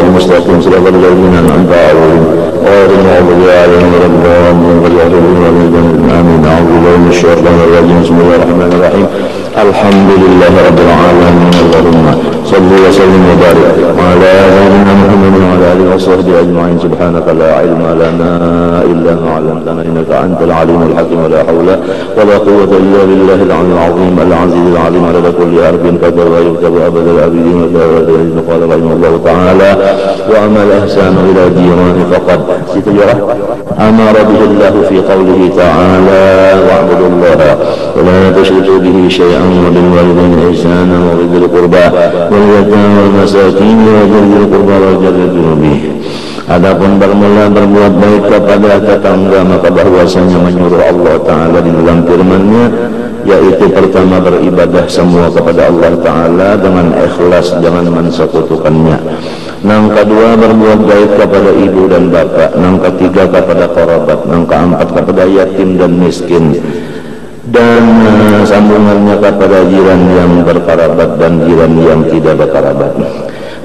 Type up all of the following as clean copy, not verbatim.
المستقيم صراط الذين أنعمت عليهم غير المغضوب عليهم ولا الضالين آمين. أعوذ بالله من الشيطان الرجيم. بسم الله الرحمن الرحيم. الحمد لله رب العالمين. اللهم صل وسلم وبارك على سيدنا محمد وعلى آله وصحبه أجمعين. سبحانك لا علم لنا إلا ما علمتنا إنك أنت العليم الحكيم. ولا حول ولا قوة إلا بالله العلي العظيم العزيز العليم. على كل حرف كتب ويكتب أبد الآبدين. قال رحمه الله تعالى: وأما الإحسان إلى الجيران فقد أمر به الله في قوله تعالى: واعبدوا الله ولا تشركوا به شيئا وبالوالدين إحسانا وبذي القربى واليتامى والمساكين وذي القربى والجار ذي القربى. Adapun bermula berbuat baik kepada tetangga, maka bahwasanya menyuruh Allah Ta'ala di dalam firman-Nya, yaitu pertama beribadah semua kepada Allah Ta'ala dengan ikhlas, jangan mensekutukannya. Yang kedua berbuat baik kepada ibu dan bapak. Yang ketiga kepada kerabat. Yang keempat kepada yatim dan miskin. Dan sambungannya kepada jiran yang berkerabat dan jiran yang tidak berkerabat.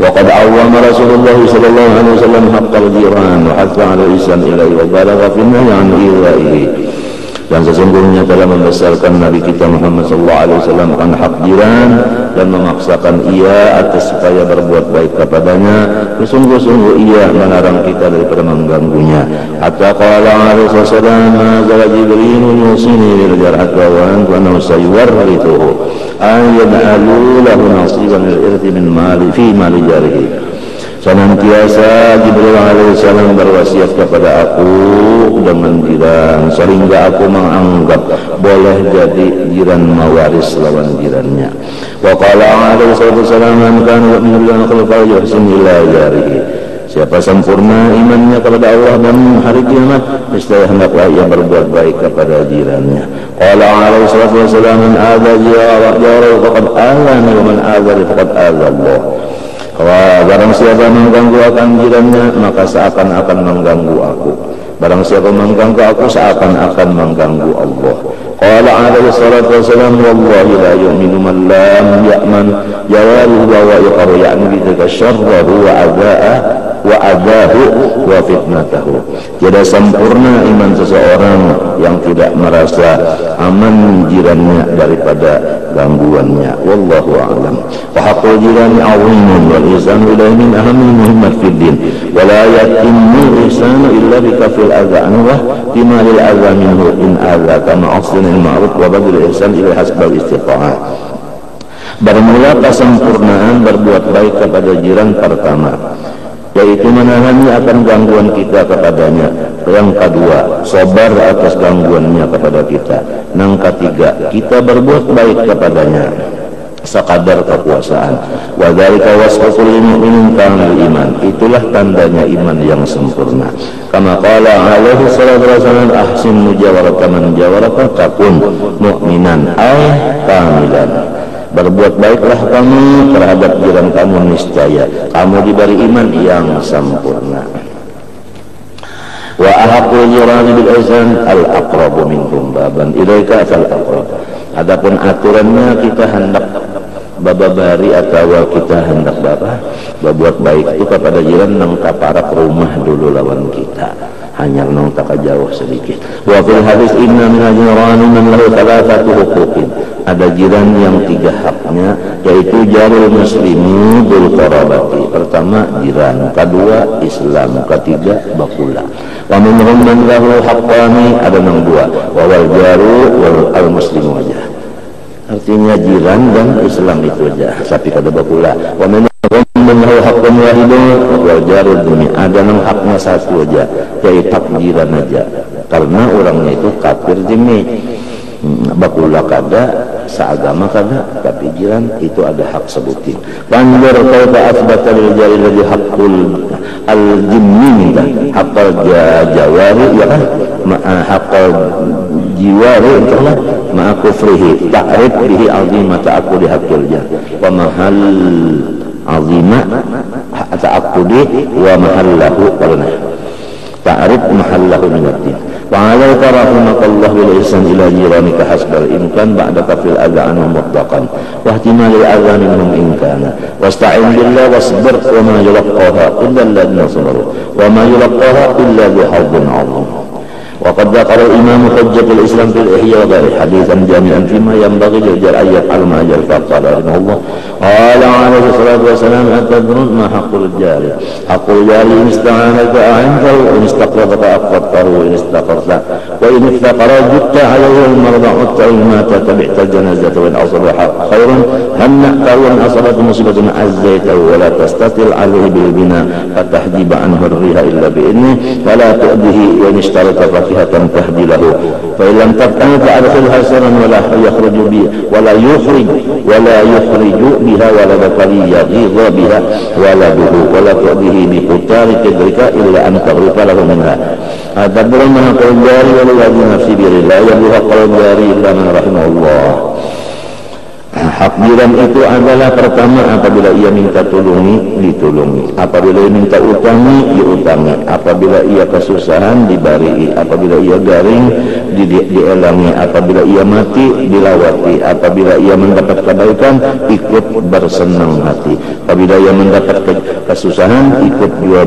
وقد عوّم رسول الله صلى الله عليه وسلم حق الجيران وحث على الإحسان إليه وبالغ في النهي عن إيذائه. Dan sesungguhnya telah membesarkan Nabi kita Muhammad SAW akan hak jiran dan memaksakan ia atas supaya berbuat baik kepadanya. Sungguh-sungguh ia melarang kita daripada mengganggunya. Hatta qala alaihi wasallam: "Nazala Jibril yusini bil jar'ati wa annahu sayuwarrithuhu ayyad'alu lahu nasiban lil irthi min mali fi mali jarihi." Senantiasa Jibril alaihissalam berwasiat kepada aku dengan jiran, sehingga aku menganggap boleh jadi jiran mewaris lawan jirannya. Wa qala alaihissalam: "Man kana yu'minu billahi wal yawmil yuhsin ila jarihi." Siapa sempurna imannya kepada Allah dan hari kiamat, niscaya hendaklah ia berbuat baik kepada jirannya. Qala alaihissalam: "Man adza jarahu faqad azani wa man azani faqad azza Allah." Barang siapa mengganggu akan jirannya, maka seakan-akan mengganggu aku. Barang siapa mengganggu aku, seakan-akan mengganggu Allah. Qala alaihi salatu wassalam: "Wallahi la yu'minu man lam ya'man jawaruhu wa yaqru ya'ni bidaka syarrahu wa adahu wa fitnatahu." Tidak sempurna iman seseorang yang tidak merasa aman jirannya daripada gangguannya. Wallahu a'lam. Wa haqqul jirani 'azimun wal ihsanu ilayhi min ahammi muhimmat fid din wa la yatimmu ihsanu illa bi kafil adhan wa timalil adha minhu in adha kama ahsanil ma'ruf wa badil ihsan ila hasbal istita'ah. Bermula kesempurnaan berbuat baik kepada jiran pertama, yaitu menahannya akan gangguan kita kepadanya. Yang kedua, sabar atas gangguannya kepada kita. Yang ketiga, kita berbuat baik kepadanya sekadar kekuasaan. Wa dzalika wasfu kulli mu'minin kamil iman. Itulah tandanya iman yang sempurna. Kama qala alaihi salatu wasallam: "Ahsin mujawarata man jawaraka takun mu'minan ay kamilan." Berbuat baiklah kamu terhadap jiran kamu, niscaya kamu diberi iman yang sempurna. Wa ahaqqul jirani bil ihsan al aqrabu minkum baban ilaika al aqrab. Adapun aturannya, kita hendak bababari atau kita hendak berbuat baik itu kepada jiran nang kaparak rumah dulu lawan kita, hanya nang tak jauh sedikit. Wa fil hadis: "Inna min al-jirani man lahu thalathatu huquqin." Ada jiran yang 3 haknya, yaitu jarul muslimu bil qarabati. Pertama jiran, kedua Islam, ketiga bakula. Wa minhum man lahu haqqani, ada yang 2, wa wal jaru wal al muslimu aja. Artinya jiran dan Islam itu aja, tapi kada bakula. Wa minhum man lahu haqqun wahidun wal jaru dumi, ada yang haknya 1 aja, yaitu hak jiran aja, karena orangnya itu kafir jimi. Bakula kada, seagama kada, tapi jiran itu ada hak sebutin. Panjur kaifa athbata lil jari alladhi haqqul al-jimmi haqqal jawari, ya kan, haqqal jiwari intalah ma'a kufrihi ta'rif bihi azimah ta'akudi haqqil jar wa mahal azimah ta'akudi wa mahallahu qalna ta'rif mahallahu minad-din. Wa'alaika rahimakallahu bil ihsan ila jiranika hasbal imkan ba'da kafil adha'an mutlaqan واحتمال الأذى منهم إن كان واستعن بالله واصبر وما يلقاها إلا الذين صبروا وما يلقاها إلا ذو حظ عظيم. وقد ذكر الإمام حجة الإسلام في الإحياء وغيره حديثا جامعا فيما ينبغي للرجال أن يفعل ما أجل فقال رحمه الله قال عليه الصلاة والسلام أتدرون ما حق الجار؟ حق الجار إن استعانك أعنته وإن استقرضك أقرضته وإن استقرضت وإن افتقر جدت عليه المرضى عدت وإن مات تبعت الجنازة وإن أصاب خير هنأته وإن أصابت مصيبة عزيته ولا تستطل عليه بالبناء فتحجب عنه الريح إلا بإذنه ولا تؤذه وإن اشترط فاكهة تهدي له فإن لم تفعل فأدخلها سرا ولا يخرج بها ولدك ليغيظ بها ولده ولا تؤذه بقتال قدرك إلا أن تغرق له منها. أتدرون ما حق الجار والذي نفسي بيده لا يبلغ حق الجار إلا من رحمه الله. Hak jiran itu adalah pertama apabila ia minta tolongi, ditolongi. Apabila ia minta utangi, diutangi. Apabila ia kesusahan, dibari. Apabila ia garing, dielangi. Apabila ia mati, dilawati. Apabila ia mendapat kebaikan, ikut bersenang hati. Apabila ia mendapat kesusahan, ikut juga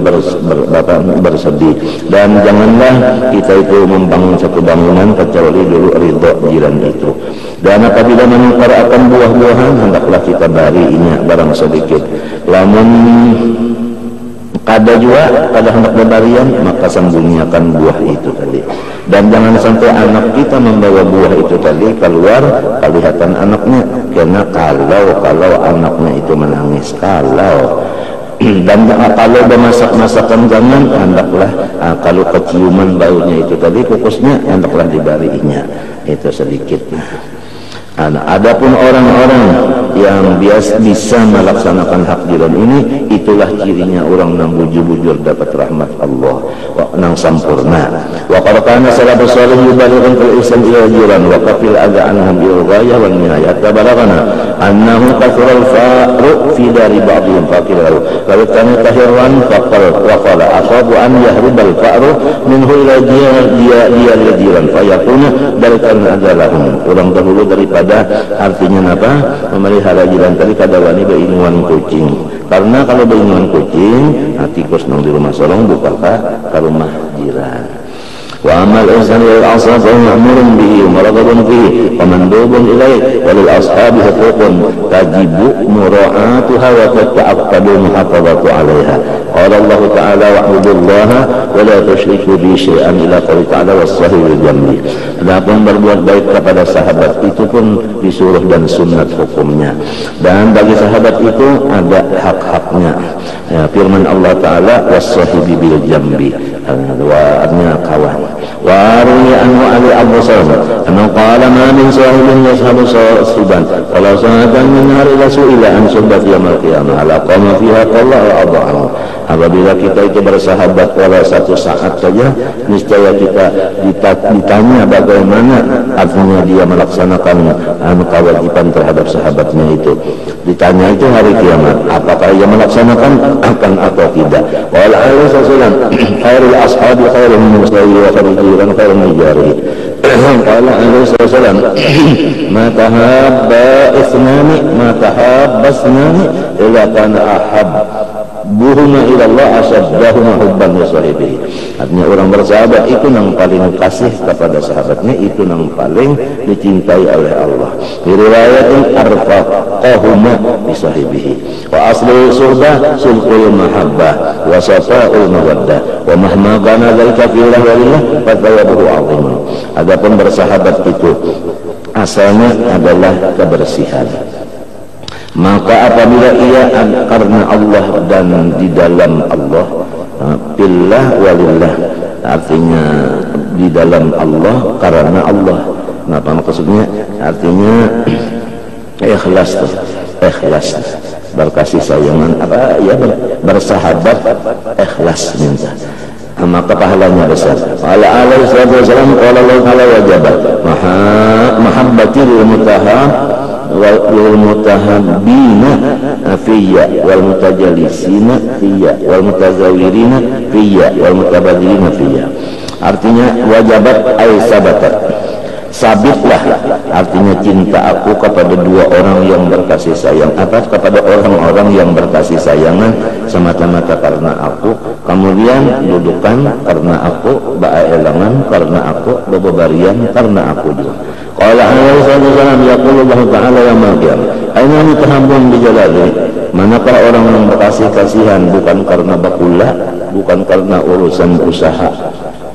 bersedih. Dan janganlah kita itu membangun satu bangunan kecuali dulu ridho jiran itu. Dan apabila menukar akan buah-buahan, hendaklah kita barinya barang sedikit. Lamun kada juga, kada hendak berbarian, maka sembunyikan buah itu tadi. Dan jangan sampai anak kita membawa buah itu tadi keluar, kelihatan anaknya. Karena kalau anaknya itu menangis, dan kalau bermasak-masakan jangan, hendaklah kalau keciuman baunya itu tadi kukusnya, hendaklah dibarinya itu sedikit. Adapun orang-orang yang bisa melaksanakan hak jiran ini, itulah cirinya orang yang bujur-bujur dapat rahmat Allah nang sampurna. Wa qad kana salafus salih yubalighun fil ihsan ila jiran wa kafil adha anhum bil ghayah wal nihayah. Tabalaghana annahu kathura al fa'ru fi dari ba'dihim faqilahu law kana tahirran wa qala aqabu an yahrib al fa'ru minhu ila jiran fayakuna dalikan adalahum. Orang dahulu daripada artinya apa? Memelihara jiran tadi kadawani beinuan kucing. Karena kalau beinuan kucing, tikus nang di rumah solong buka ke rumah jiran. Wa amal insan wal asab ma'murun bihi maraghabun fihi wa mandubun ilaih wa lil ashabi huququn tajibu mura'atuha wa tata'aqqadu muhafazatu 'alaiha. Qala Allah Ta'ala wa'budullaha wa la tusyriku bi syai'an ila qouli ta'ala was-sahihil jambi. Adapun berbuat baik kepada sahabat itu pun disuruh dan sunnat hukumnya. Dan bagi sahabat itu ada hak-haknya. Ya, firman Allah Ta'ala was-sahibi bil jambi. Wa kawan. Wa ruya anhu ali Abu Salam anna qala ma min sahibin yashabu sahiban qala sa'atan min hari ila an subat yaumil qiyamah ala qama fiha qalla al-adham. Apabila kita itu bersahabat walau satu saat saja, niscaya kita ditanya bagaimana artinya dia melaksanakan kewajiban terhadap sahabatnya itu. Ditanya itu hari kiamat, apakah ia melaksanakan akan atau tidak. Wa alaihi wasallam khairul ashabi khairul muslimin wa khairul jiran khairul mujari. Qala alaihi wasallam ma tahabba ithnani ma tahabba ithnani illa kana ahab buhuma ilallah asaddahuma hubban li sahibihi. Artinya orang bersahabat itu yang paling kasih kepada sahabatnya, itu yang paling dicintai oleh Allah. Di riwayatin arfaqahuma li sahibihi. Wa aslu suhbah sulhul mahabbah wa safa'ul mawaddah wa mahma kana dzalika fillah walillah fa thawabuhu 'azim. Adapun bersahabat itu asalnya adalah kebersihan. Maka apabila ia karena Allah dan di dalam Allah, billah walillah, artinya di dalam Allah karena Allah. Apa maksudnya? Artinya ikhlas, berkasih sayangan, apa ya, bersahabat, ikhlas minta. Maka pahalanya besar. Ala alaihi wasallam qala Allah ta'ala wajaba mahabbati lil mutahab wal mutahabbina fiyya wal mutajalisina fiyya wal mutazawirina fiyya wal mutabadilina fiyya. Artinya wajabat ay sabatat Sabitlah, artinya cinta aku kepada dua orang yang berkasih sayang, atas kepada orang-orang yang berkasih sayangan semata-mata karena aku, kemudian dudukan karena aku, baelangan karena aku, bebebarian karena aku juga. Qala alaihi wasallam yaqulu Allah ta'ala yaumil qiyamah aina mutahabbun bi jalali, manakah orang yang berkasih kasihan bukan karena bakula, bukan karena urusan usaha.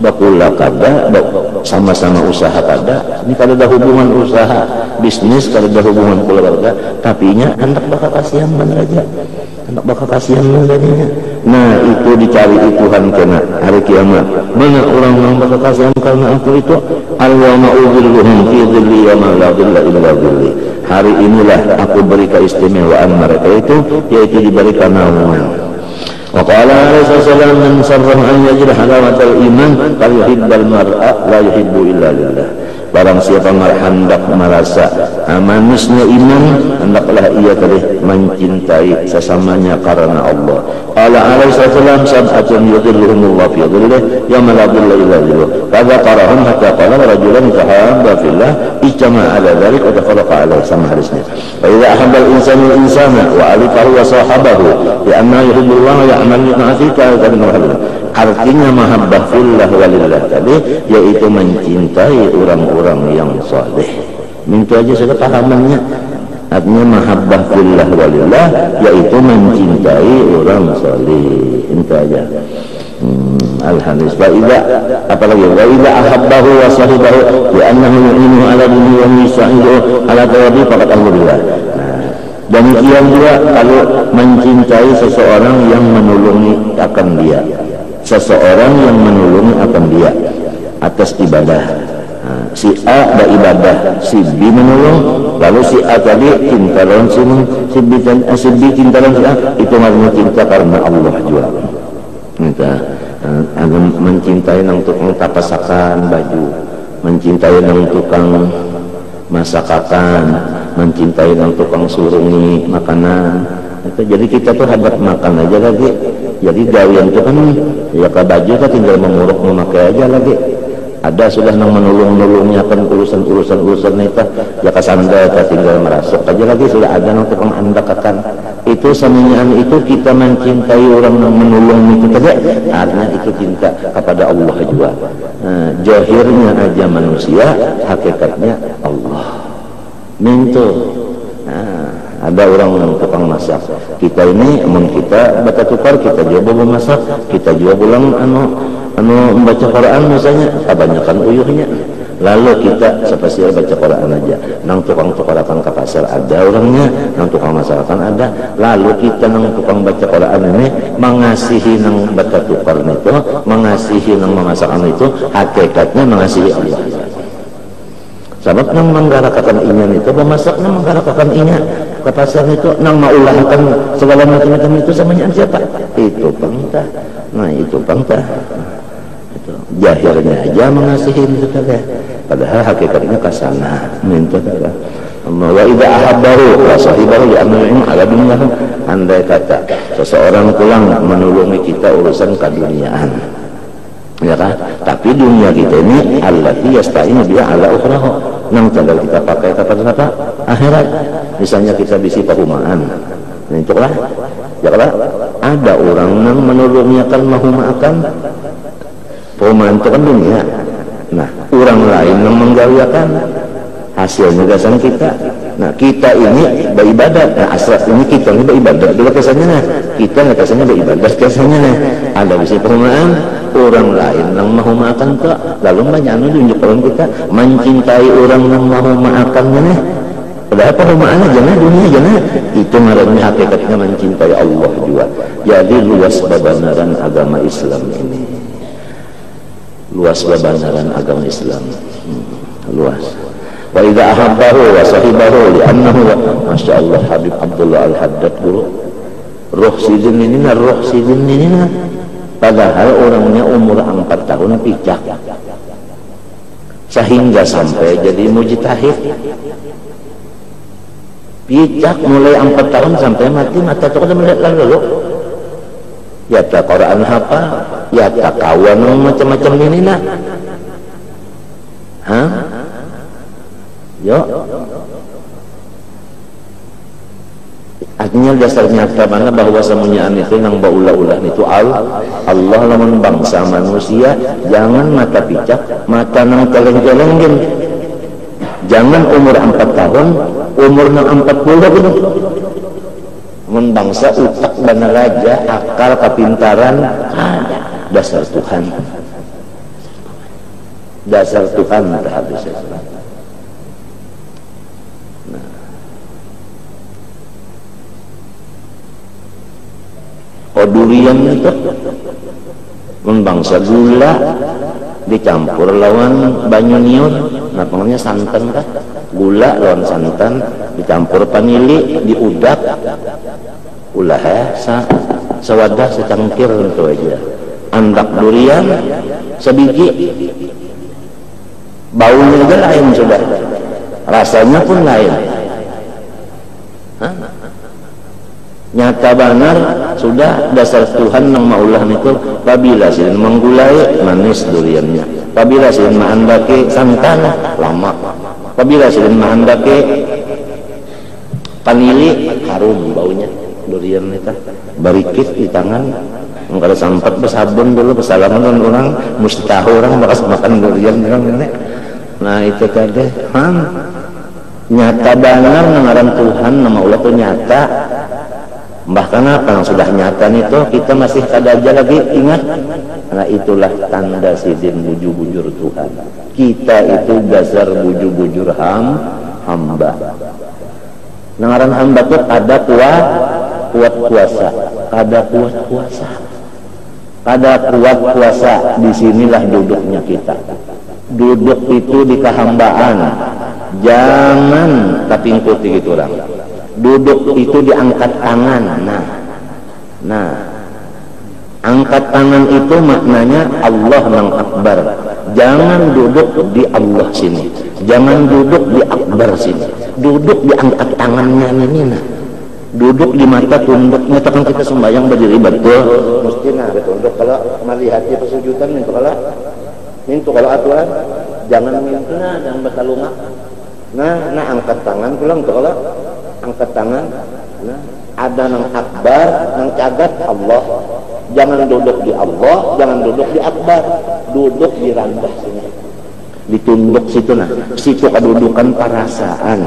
Bakula kada, sama-sama usaha kada, ini kada ada hubungan usaha bisnis, kada ada hubungan keluarga, tapi nya anak bakal kasihan mana aja, anak bakal kasihan mana aja. Nah itu dicari Tuhan kena hari kiamat, mana orang yang bakal kasihan karena aku itu. Al-yawma udhilluhum fi dhilli yawma la dhilla illa dhilli, hari inilah aku beri keistimewaan mereka itu, yaitu diberikan naungan. Wa qala alaihi wasallam man sarrahu an yajid halawatal iman fal yuhibbal mar'a la yuhibbu illa lillah. Barang siapa hendak merasa manisnya iman, hendaklah ia mencintai sesamanya karena Allah. Qala alaihi wasallam sab'atun yudhilluhumullahu fi dhillihi yawma la dhilla illa dhilluh. Fadzakarahum hatta qala rajulan tahabba fillah ijtama'a ala dzalik wa tafarraqa alaihi, sama hadisnya. Fa idza ahabba al-insanu al-insana wa alifahu wa sahabahu bi anna yuhibbullah wa ya'malu ma'atika artinya mahabbah fillah walillah tadi, yaitu mencintai orang-orang yang saleh. Itu aja sudah pahamannya. Artinya mahabbah fillah walillah yaitu mencintai orang saleh. Itu aja. Al-hadis wa idza apalagi wa idza ahabbahu wa sahibahu bi annahu yu'inu ala dini wa yusa'idu ala tawabi faqad alhamdulillah. Demikian juga kalau mencintai seseorang yang menolongi akan dia, seseorang yang menolongi akan dia atas ibadah. Si A beribadah, si B menolong, lalu si A tadi cinta lawan si B cinta lawan si A, itu namanya cinta karena Allah juga. Kita mencintai nang tukang tapasakan baju, mencintai nang tukang masakakan, mencintai nang tukang surungi makanan. Itu jadi kita tuh habat makan aja lagi. Jadi gawian itu kan ya ke baju kan tinggal menguruk memakai aja lagi. Ada sudah nang menolong-nolongnya kan urusan itu ya kasanda kita tinggal merasuk aja lagi, sudah ada nang tukang andakakan. Itu saminyan itu kita mencintai orang yang menolong itu tadi, artinya itu cinta kepada Allah juga. Johirnya aja manusia, hakikatnya Allah. Mintu. Ada orang yang tukang masak. Kita ini kita baca tukar, kita juga belum masak, kita juga belum membaca Quran misalnya, kebanyakan uyuhnya. Lalu kita spesial baca Quran aja. Nang tukang tukarakan ke pasar ada orangnya, nang tukang masakan ada. Lalu kita nang tukang baca Quran ini mengasihi nang baca tukar itu, mengasihi nang memasakan itu, hakikatnya mengasihi Allah. Sebab nang menggarakakan inyan itu, memasaknya menggarakakan inyan ke pasar itu, nang maulahkan segala macam-macam itu samanya siapa? Itu bangta. Nah itu bangta. Itu jahirnya aja mengasihi itu saja. Padahal hakikatnya kasana. Minta saja. Wa idza ahabbahu wa sahibahu ya'malu ala dunyah. Andai kata seseorang pulang menolongi kita urusan keduniaan, ya kan? Tapi dunia kita ini allati yasta'inu biha ala ukhraha, nang tinggal kita pakai kapan apa? Akhirat. Misalnya kita bisi perumahan. Nah, itulah. Ya kan? Ada orang nang menolongnya kan mahumakan perumahan itu kan dunia. Nah, orang lain yang menggawiakan hasilnya gasan kita. Nah, kita ini beribadah. Nah, asal ini kita ini beribadah. Dulu kesannya kita kesannya beribadah. Kesannya ada bisi perumahan, orang lain yang mau makan kok, lalu banyak tunjukkan kita mencintai orang yang mau makannya. Padahal perumahannya jangan dunia jangan. Itu marahnya hakikatnya mencintai Allah juga. Jadi luas babanaran agama Islam ini. Luas babanaran agama Islam. Luas. Wa idza ahabbahu wa sahibahu li'annahu Masya Allah Habib Abdullah Al-Haddad guru. Ruh sidin ini padahal orangnya umur 4 tahun pijak. Sehingga sampai jadi mujtahid. Pijak mulai 4 tahun sampai mati mata itu kan melihat lalu. Ya tak Quran hafal, ya tak kawan macam-macam ini nak. Yo. Artinya dasarnya mana bahwa semuanyaan itu nang baulah-ulah itu Allah lamun bangsa manusia jangan mata picak, mata nang teleng-telengin. Jangan umur 4 tahun, umur nang 40 gitu. Mun bangsa utak bana raja, akal kapintaran ada dasar Tuhan. Dasar Tuhan tak habis. Durian itu membangsa gula dicampur lawan banyu niur, nah namanya santan kan, gula lawan santan dicampur panili diudak ulah sewadah secangkir itu aja andak durian sebiji baunya aja lain sudah, rasanya pun lain. Nyata benar sudah dasar Tuhan nang maulah itu apabila silin menggulai manis duriannya, apabila silin maandake santan lama, apabila silin maandake panili harum baunya durian itu barikit di tangan. Kalau sampat bersabun dulu bersalaman dengan orang mesti tahu orang bakal makan durian orang ini. Nah itu tadi nyata benar ngaran Tuhan nama Allah itu nyata. Bahkan apa yang sudah nyata itu kita masih ada aja lagi ingat. Karena itulah tanda sidin bujur-bujur Tuhan. Kita itu dasar bujur-bujur hamba. Ngaran hamba itu ada kuat kuasa, ada kuat kuasa, ada kuat kuasa. Disinilah duduknya kita. Duduk itu di kehambaan. Jangan tapi ikuti gitu orang. Duduk itu diangkat tangan. Nah angkat tangan itu maknanya Allah nang akbar. Jangan duduk di Allah sini, jangan duduk di akbar sini, duduk diangkat tangannya ini. Duduk di mata tunduknya. Tekan kita sembahyang berdiri betul mesti tunduk. Kalau melihat pesujudan mintu kalau aturan jangan mintu jangan bertalunga. Nah angkat tangan pulang tuh kalau angkat tangan. Nah ada nang akbar nang cagat Allah. Jangan duduk di Allah, jangan duduk di akbar, duduk di randah sini, ditunduk situ. Nah situ kedudukan perasaan.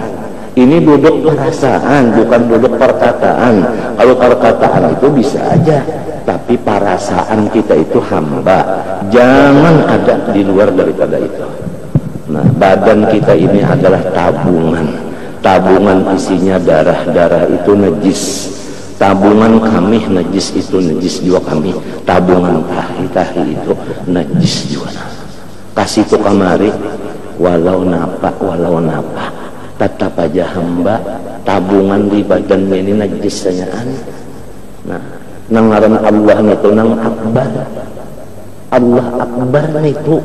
Ini duduk perasaan, bukan duduk perkataan. Kalau perkataan itu bisa aja, tapi perasaan kita itu hamba. Jangan ada di luar daripada itu. Nah, badan kita ini adalah tabungan. Tabungan isinya darah-darah itu najis. Tabungan kami najis itu najis juga kami. Tabungan tahi-tahi itu najis juga. Kasih itu kamari, walau napa tetap aja hamba. Tabungan di badan ini najis sanyaan. Nah, nangaran Allah itu nang akbar. Allah akbar itu.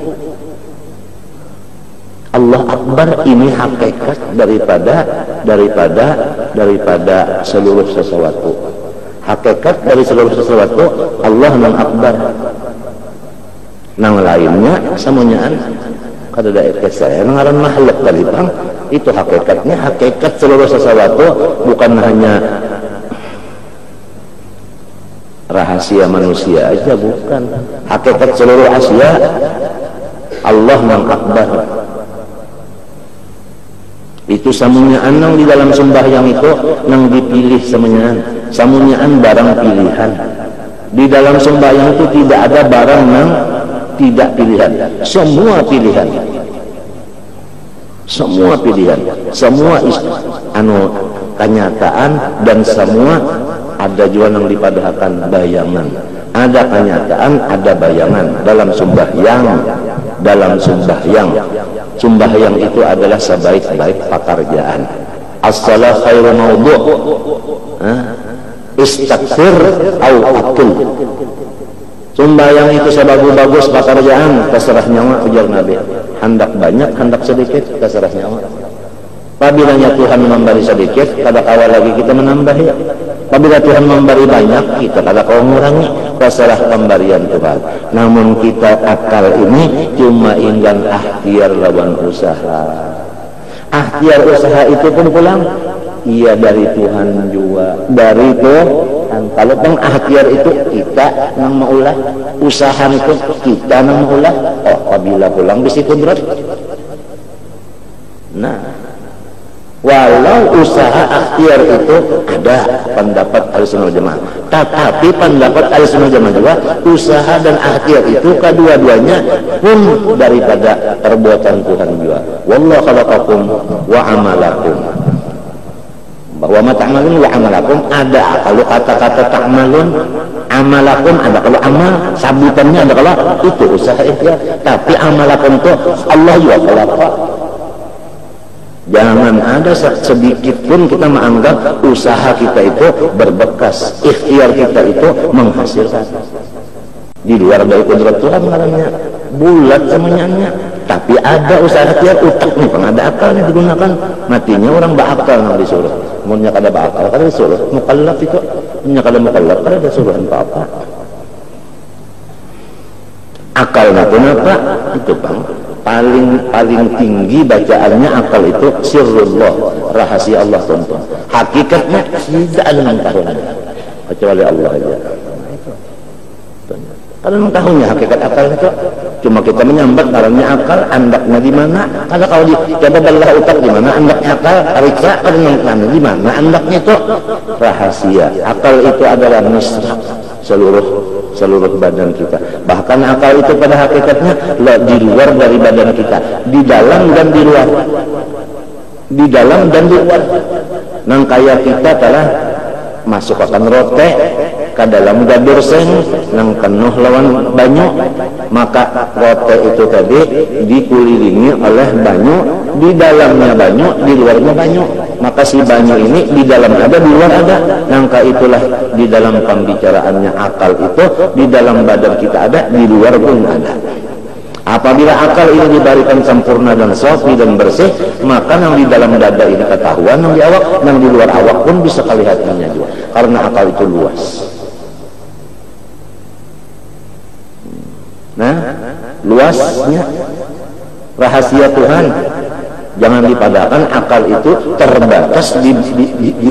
Allah akbar ini hakikat daripada seluruh sesuatu. Hakikat dari seluruh sesuatu Allah nang akbar. Nang lainnya semuanyaan kada ada saya ngaran makhluk tadi bang. Itu hakikatnya, hakikat seluruh sesuatu bukan hanya rahasia manusia aja, bukan. Hakikat seluruh Asia Allah nang akbar. Itu samunyaan nang di dalam sembahyang itu nang dipilih samunyaan barang pilihan. Di dalam sembahyang itu tidak ada barang nang tidak pilihan, semua pilihan, semua kenyataan, dan semua ada juga yang dipadahkan bayangan. Ada kenyataan, ada bayangan dalam sembahyang. Sembahyang itu adalah sebaik-baik pekerjaan. As-salat khairu mawdu', istakfir au akul. Sembahyang itu sebagus-bagus pekerjaan, terserah nyawa ujar Nabi. Hendak banyak, hendak sedikit, terserah nyawa. Apabila Tuhan memberi sedikit, kada kawal lagi kita menambah ya. Apabila Tuhan memberi banyak, kita kada kawal mengurangi, terserah pemberian Tuhan. Namun kita akal ini cuma inggan akhir lawan usaha. Ikhtiar usaha itu pun pulang, iya dari Tuhan juga, dari Tuhan. Kalau pengikhtiar itu kita nang maulah, usaha itu kita nang maulah. Oh, apabila pulang bisi kudrat. Nah, walau usaha ikhtiar itu ada pendapat Ahlussunnah wal Jamaah, tetapi pendapat Ahlussunnah wal Jamaah juga usaha dan ikhtiar itu kedua-duanya pun daripada perbuatan Tuhan juga. Wallahu khalaqakum wa amalakum. Bahwa ma ta'malun wa amalakum ada kalau kata-kata ta'malun, amalakum ada kalau amal, sabutannya ada kalau itu usaha ikhtiar, tapi amalakum itu Allah juga khalaqa. Jangan ada sedikit pun kita menganggap usaha kita itu berbekas, ikhtiar kita itu menghasilkan. Di luar dari kudrat Tuhan namanya, bulat semuanya. Tapi ada usaha ikhtiar, utak nih, ada akalnya digunakan. Matinya orang berakal yang disuruh. Maunya kada berakal, kada disuruh. Mukallaf itu, maunya kada mukallaf, kada ada suruhan apa-apa. Akalnya pun apa? Itu bang. Paling tinggi bacaannya akal itu sirrullah, rahasia Allah tonton. Hakikatnya tidak ada mengetahuinya kecuali Allah aja. Kalau mengetahuinya hakikat akal itu cuma kita menyambat karena akal, andaknya di mana? Kalau coba belah utak di mana andaknya akal, periksa karena di mana andaknya itu rahasia. Akal itu adalah misra seluruh badan kita. Bahkan akal itu pada hakikatnya di luar dari badan kita, di dalam dan di luar. Di dalam dan di luar. Nang kaya kita telah masuk akan rote ke dalam gadur seng nang penuh lawan banyu, maka rote itu tadi dikelilingi oleh banyu, di dalamnya banyu, di luarnya banyu. Maka si banyu ini di dalam ada, di luar ada. Nangka itulah di dalam pembicaraannya akal itu, di dalam badan kita ada, di luar pun ada. Apabila akal ini diberikan sempurna dan safi dan bersih, maka yang di dalam dada ini ketahuan, yang di awak, yang di luar awak pun bisa kelihatannya juga. Karena akal itu luas. Nah, luasnya rahasia Tuhan. Jangan dipadakan akal itu terbatas di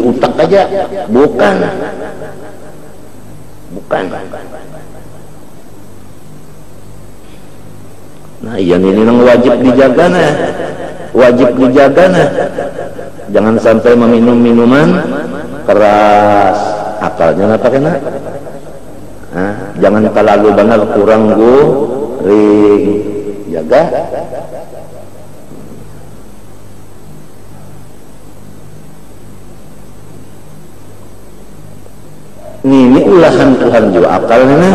utak aja. Bukan. Nah, ini yang wajib dijaga nah. Wajib dijaga nah. Jangan sampai meminum minuman keras, akalnya nggak pakai nak. Nah, jangan terlalu banget kurang guring. Jaga. Ini ulahan Tuhan juga akalnya.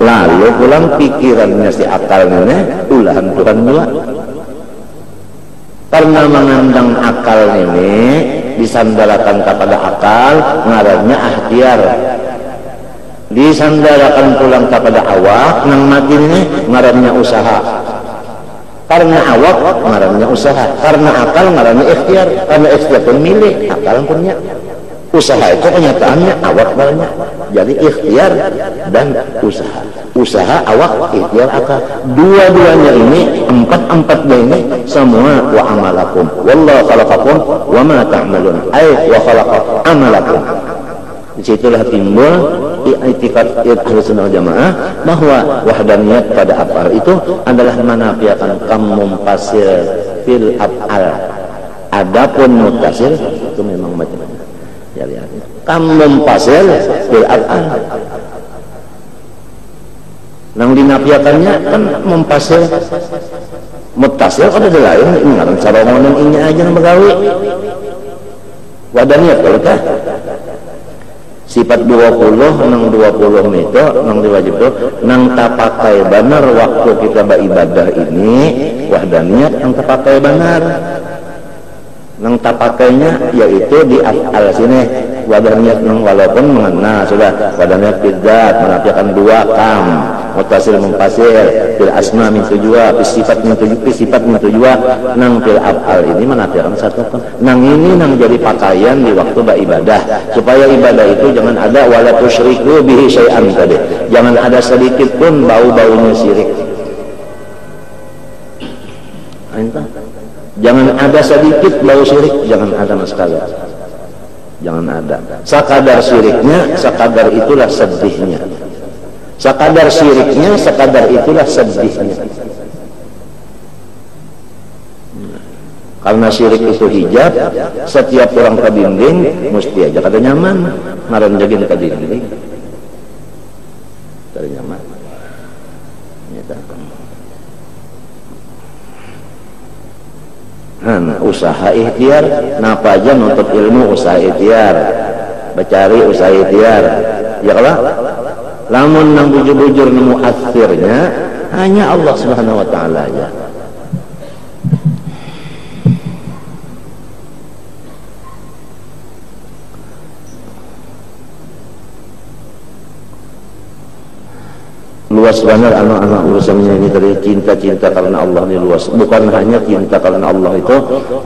Lalu pulang pikirannya si akalnya ulahan Tuhan juga. Karena mengandang akal ini disandarakan kepada akal, ngarannya ikhtiar. Disandarakan pulang kepada awak, nang mati ini ngarannya usaha. Karena awak ngarannya usaha, karena akal ngarannya ikhtiar. Karena ikhtiar pun milik, akal punya. Usaha itu kenyataannya awak banyak. Jadi ikhtiar dan usaha. Usaha awak, ikhtiar akal. Dua-duanya ini, empat-empatnya ini semua wa amalakum. Wallahu khalaqakum wa ma ta'malun. Wa khalaqa amalakum. Disitulah timbul i'tikad Ahlussunnah wal Jamaah bahwa wahdaniyat pada af'al itu adalah menafikan kamumpasil fil af'al. Adapun muttasil itu memang macam-macam. Ya lihat. Kamumpasil fil af'al. Nang dinafiakannya kan mumpasil muttasil kan ada lain ngaran cara ngomong ini aja nang begawi. Wahdaniyat kalau tah sifat 20 nang 20 itu nang diwajib itu nang tak pakai benar waktu kita beribadah ini wahdaniyat yang terpakai benar. Nang tak pakainya yaitu di af'al sini wahdaniyat nang walaupun mengenal sudah wahdaniyat bidzat menafikan dua kam mutasil mumpasil fil asma min tujua sifat min tujua nang fil af'al ini menafikan satu kam. Nang ini nang jadi pakaian di waktu beribadah supaya ibadah itu jangan ada wala tusyriku bihi syai'an tadi. Jangan ada sedikit pun bau-baunya syirik. Entah. Jangan ada sedikit bau syirik, jangan ada sama sekali. Jangan ada. Sekadar syiriknya, sekadar itulah sedihnya. Sekadar syiriknya, sekadar itulah sedihnya. Karena syirik itu hijab, setiap orang ke dinding mesti aja kada nyaman, ngaranjagin ke dinding. Kada nyaman. Usaha ikhtiar, napa aja nuntut ilmu usaha ikhtiar, becari usaha ikhtiar. Ya kalau lamun nang bujur-bujur nemu akhirnya hanya Allah Subhanahu wa taala aja. Luas banget anak-anak urusannya ini tadi. Cinta-cinta karena Allah ini luas. Bukan hanya cinta karena Allah itu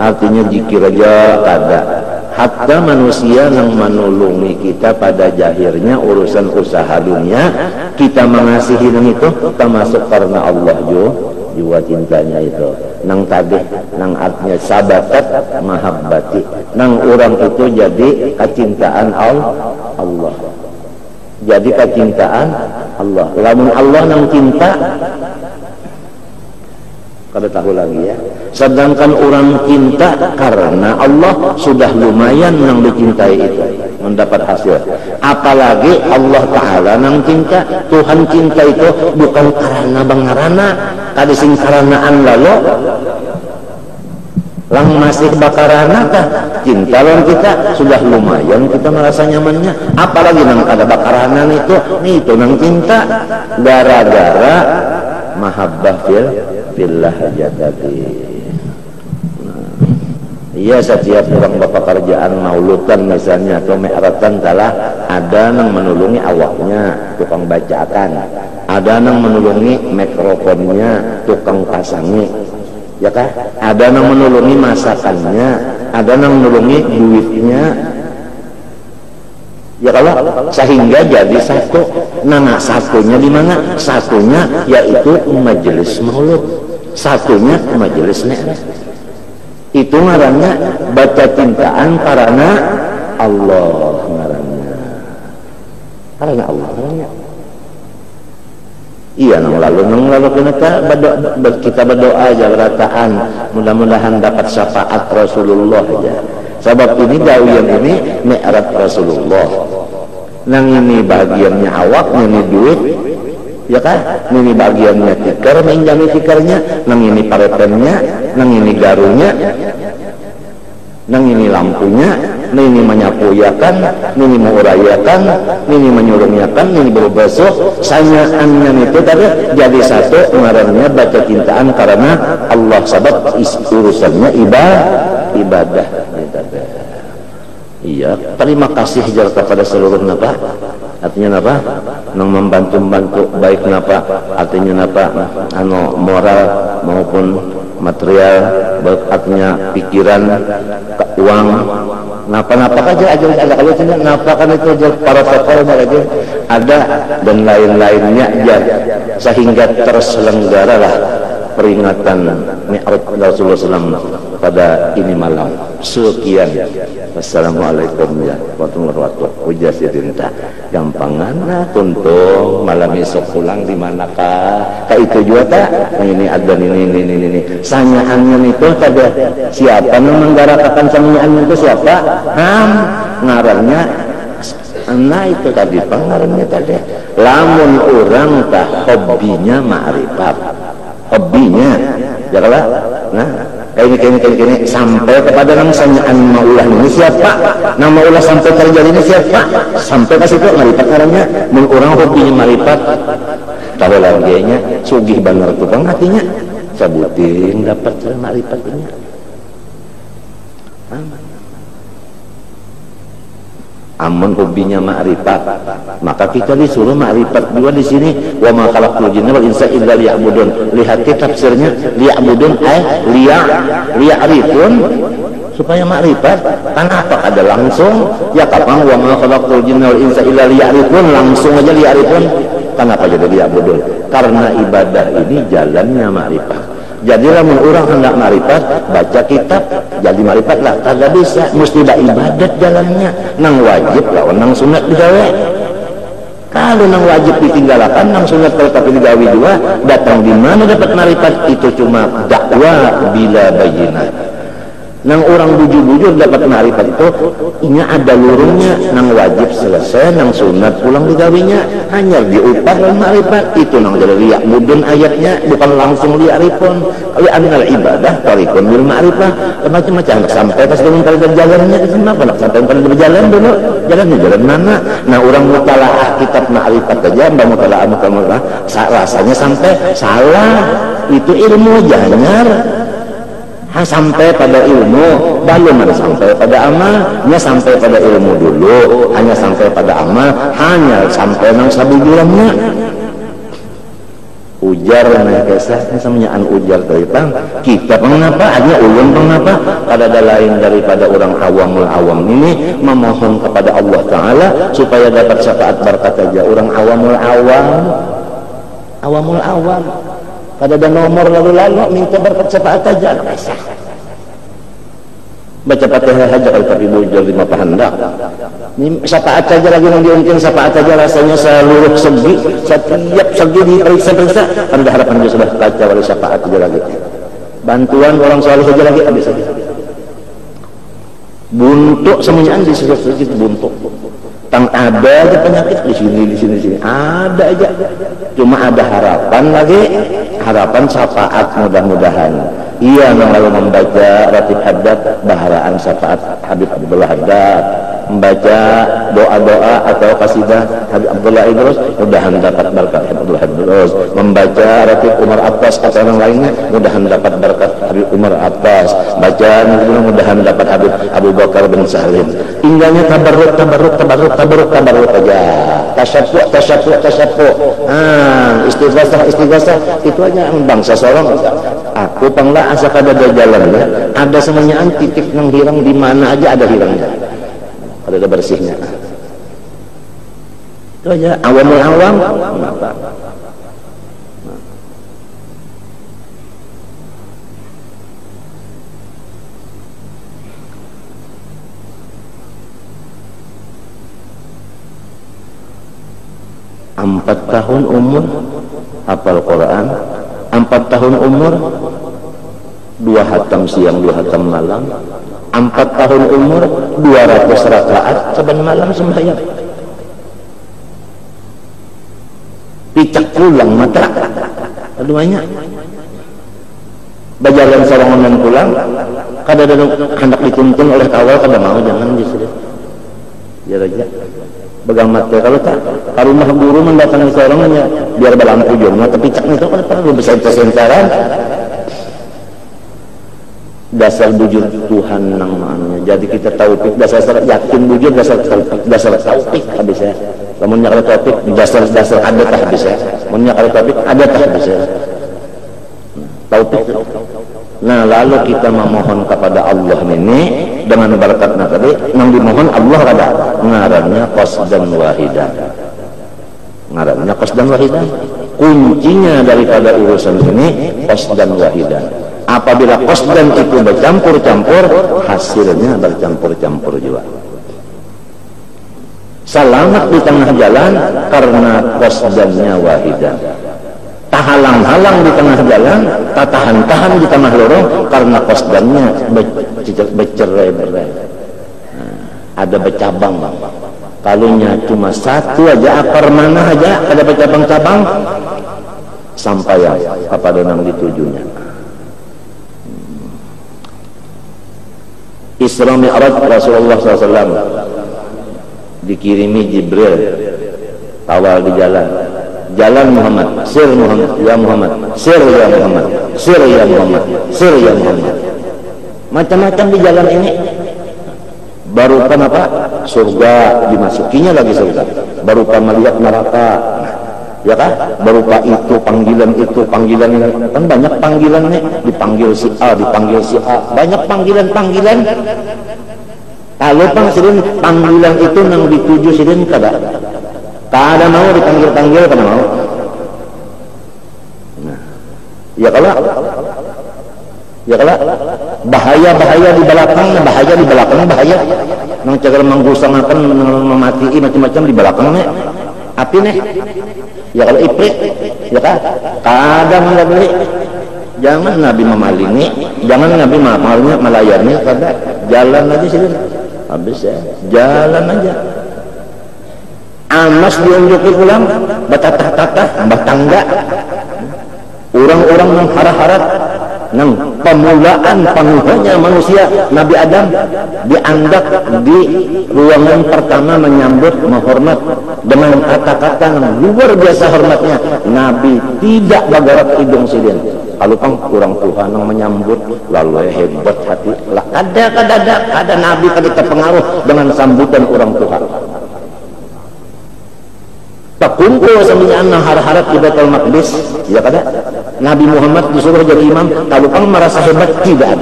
artinya zikir aja kada. Hatta manusia yang menolongi kita pada jahirnya urusan usaha dunia, kita mengasihi nang itu termasuk karena Allah juga cintanya itu. Nang tadi nang artinya sabatat mahabbati. Nang orang itu jadi kecintaan Allah. Jadi kecintaan Allah. Lamun Allah nang cinta, kada tahu lagi ya. Sedangkan orang cinta karena Allah sudah lumayan nang dicintai itu, mendapat hasil. Apalagi Allah Taala nang cinta, Tuhan cinta itu bukan karena bangarana, kada sing karanaan lalu. Lang masih bakarana kah? Cinta lang kita sudah lumayan kita merasa nyamannya. Apalagi nang kada bakaranan itu nang cinta gara-gara mahabbah fillah aja tadi. Iya, setiap orang bapak kerjaan maulutan misalnya atau mi'ratan salah, ada nang menolongi awaknya, tukang bacakan, ada nang menolongi mikrofonnya, tukang pasangi. Ya kan? Ada yang menolongi masakannya, ada yang menolongi duitnya. Ya kalau sehingga jadi satu. Nah, satunya di mana? Satunya yaitu majelis maulud. Satunya majelis mi'raj. Itu ngarannya baca cintaan karena Allah ngarannya. Karena Allah ngarannya. Iya, nang lalu kita berdoa aja berataan, mudah-mudahan dapat syafaat Rasulullah aja. Sebab ini dawian ini mi'raj Rasulullah. Nang ini bagiannya awak, ini duit, ya kan? Ini bagiannya tikar, menjami tikarnya. Nang ini paretennya, nang ini garunya, nang ini lampunya, ini menyapuyakan, ini mengurayakan, ini menyurungyakan, ini berbasuh. Sanyaannya itu tadi jadi satu ngarannya baca cintaan karena Allah, sabab urusannya ibadah. Iya, terima kasih jar kepada seluruh napa. Artinya napa? Nang membantu baik napa? Artinya napa? Moral maupun material, artinya pikiran, uang, napa aja ada kalau tidak napa kan itu aja para tokohnya aja ada dan lain-lainnya aja sehingga terselenggaralah peringatan Mi'raj Rasulullah SAW pada ini malam. Sekian. Wassalamualaikum warahmatullahi wabarakatuh. Ujasirinta gampangan tuntung malam esok pulang di manakah? Kak itu juga tak? Ini ada ini. Sanyaannya itu tadi siapa yang menggarakakan sanyaannya itu siapa? Ngarannya nah itu tadi pengaruhnya tadi. Lamun orang tak hobinya ma'rifat. Hobinya janganlah. Nah Kini sampai kepada nama sanyaan maulah ini siapa? Nama maulah sampai terjadi ini siapa? Sampai ke situ marifat karanya mengurang hobinya marifat. Tahu lagi nya sugih bener tukang hatinya. Sebutin dapat marifat ini. Amun hobinya ma'rifat, maka kita disuruh ma'rifat juga di sini. Wa ma khalaqtul jinna wal insa illa liya'budun. Lihat tafsirnya, liya'budun liya'rifun, supaya ma'rifat. Kenapa ada langsung? Ya kapan wa ma khalaqtul jinna wal insa illa liya'rifun, langsung aja liya'rifun. Kenapa jadi liya'budun? Karena ibadah ini jalannya ma'rifat. Jadilah mun urang hendak marifat baca kitab jadi marifat lah, kagak bisa, mesti da ibadat jalannya. Nang wajib lawan nang sunat digawe. Kalau nang wajib ditinggalkan, nang sunat tetap digawe juga, datang di mana dapat marifat? Itu cuma dakwah bila bayinah. Nang orang bujur-bujur dapat marifat itu, ini ada lurungnya. Nang wajib selesai, nang sunat pulang digawinya, hanya diupah dan marifat. Itu nang jadi riak mudun ayatnya, bukan langsung liaripun. Kalau annal ibadah tarikun bil ma'rifah, macam-macam. Sampai pas dengan kali berjalannya, kenapa nak sampai kali berjalan dulu? Jalannya jalan mana? Nah orang mutalaah kitab ma'rifat aja, mbak mutalaah rasanya sampai salah. Itu ilmu janyar. Sampai pada ilmu, belum ada sampai pada amal. Nya sampai pada ilmu dulu, hanya sampai pada amal, hanya sampai nang sabujurannya. Ujar na kesahnya samanya an ujar dari bang. Kita mengapa? Hanya ulun mengapa? Kada ada lain daripada orang awamul awam ini memohon kepada Allah Taala supaya dapat syafaat berkat aja. Orang awamul awam. Kada ada nomor lalu minta berkat syafaat aja. Baca Fatihah aja kalau tapi bujur 5 pahandak. Ini syafaat saja lagi yang diungkin, syafaat saja rasanya seluruh segi, setiap segi diperiksa-periksa. Ada harapan dia sudah kaca wali syafaat saja lagi. Bantuan orang saleh saja lagi habis saja. Buntuk semuanya di segi buntuk. Tang ada aja penyakit di sini ada aja. Cuma ada harapan lagi, harapan syafaat mudah-mudahan. Ia lalu membaca ratib haddad baharaan syafaat Habib Abdullah Haddad, membaca doa-doa atau kasidah Habib Abdullah Idrus, mudahan dapat berkat Habib Abdullah Idrus. Membaca ratib Umar Abbas atau yang lainnya, mudahan dapat berkat Habib Umar Abbas. Bacaan mudahan dapat Habib Abu Bakar bin Salim. Tinggalnya tabarruk aja. Tasyaffu. Istighfar itu aja bangsa sorong. Aku panglah asa kada ada jalannya, ada semuanya titik nang hirang di mana aja ada hirangnya, ada bersihnya. Itu aja awamul awam. Kenapa? Empat tahun umur hafal Quran, 4 tahun umur 2 hatam siang 2 hatam malam, 4 tahun umur 200 rakaat saban malam sembahyang. Picak pulang mata keduanya bajalan sorongan pulang kada ada hendak dituntun oleh kawal kada mau, jangan disuruh ya aja begang mata. Kalau tak rumah guru mendatangi seorangnya biar berlampu jurnal tapi cak itu kan perlu besar-besaran dasar bujur Tuhan nang maknanya. Jadi kita taufik dasar yakin bujur dasar taufik habis ya. Lamun nya taufik dasar ada tah habis ya. Mun nya taufik ada tah habis ya. Taufik. Nah, lalu kita memohon kepada Allah ini dengan barakatna tadi nang dimohon Allah kada ngarannya qasdan wahidan. Ngarannya qasdan wahidan. Kuncinya daripada urusan ini qasdan wahidan. Apabila qasdan itu bercampur-campur, hasilnya bercampur-campur juga. Selamat di tengah jalan karena qasdannya wahidan. Tahalang-halang di tengah jalan, tahan-tahan di tengah lorong karena qasdannya bercerai-berai. Ada bercabang. Kalunya cuma satu aja, akar mana aja ada bercabang-cabang sampai ya kepada nang ditujunya. Isra Mi'raj Rasulullah SAW dikirimi Jibril awal di jalan Muhammad, sir Muhammad, ya Muhammad, sir ya Muhammad, sir ya Muhammad, sir ya Muhammad. Macam-macam di jalan ini. Baru kan apa? Surga dimasukinya lagi surga. Baru kan melihat neraka. Ya kan? Berupa itu panggilan ini. Kan banyak panggilan nih, dipanggil si A, banyak panggilan. Kalau panggilan itu nang dituju sidin kada mau dipanggil kada mau. Nah, ya kalau Ya kalau bahaya di belakang bahaya nang cagar manggusangaken memati macam-macam di belakangnya api nih ya kalau iprit ya kan kadang nggak beli jangan Nabi memalini jangan Nabi melayani kada jalan aja sih habis ya jalan aja amas diunjuki pulang batatah-tatah mbah tangga orang-orang yang harap-harap nang pemulaan panuhnya manusia Nabi Adam dianggap di ruangan pertama menyambut menghormat dengan kata-kata yang luar biasa hormatnya. Nabi tidak bagarak hidung silin kalau pang kurang Tuhan yang menyambut lalu hebat hati lah ada Nabi kada terpengaruh dengan sambutan orang Tuhan kumpul sambil anak harap-harap di Baitul Maqdis ya kada Nabi Muhammad disuruh jadi imam kalau kamu merasa hebat tidak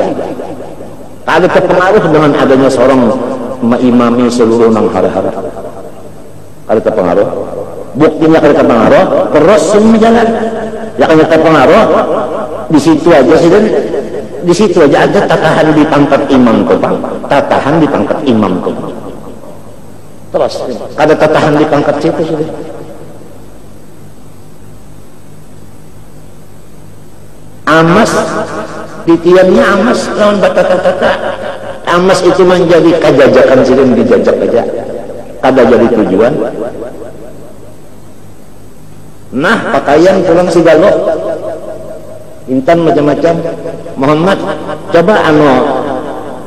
ada terpengaruh dengan adanya seorang mengimami seluruh nang harap-harap ada terpengaruh buktinya kada terpengaruh terus semua jalan ya kada terpengaruh di situ aja sih dan di situ aja ada tatahan di pangkat imam tuh tatahan di pangkat imam tuh terus ada tatahan di pangkat situ sudah amas titiannya amas lawan batata amas itu menjadi kajajakan sering dijajak aja kada jadi tujuan nah pakaian pulang si galok intan macam-macam Muhammad coba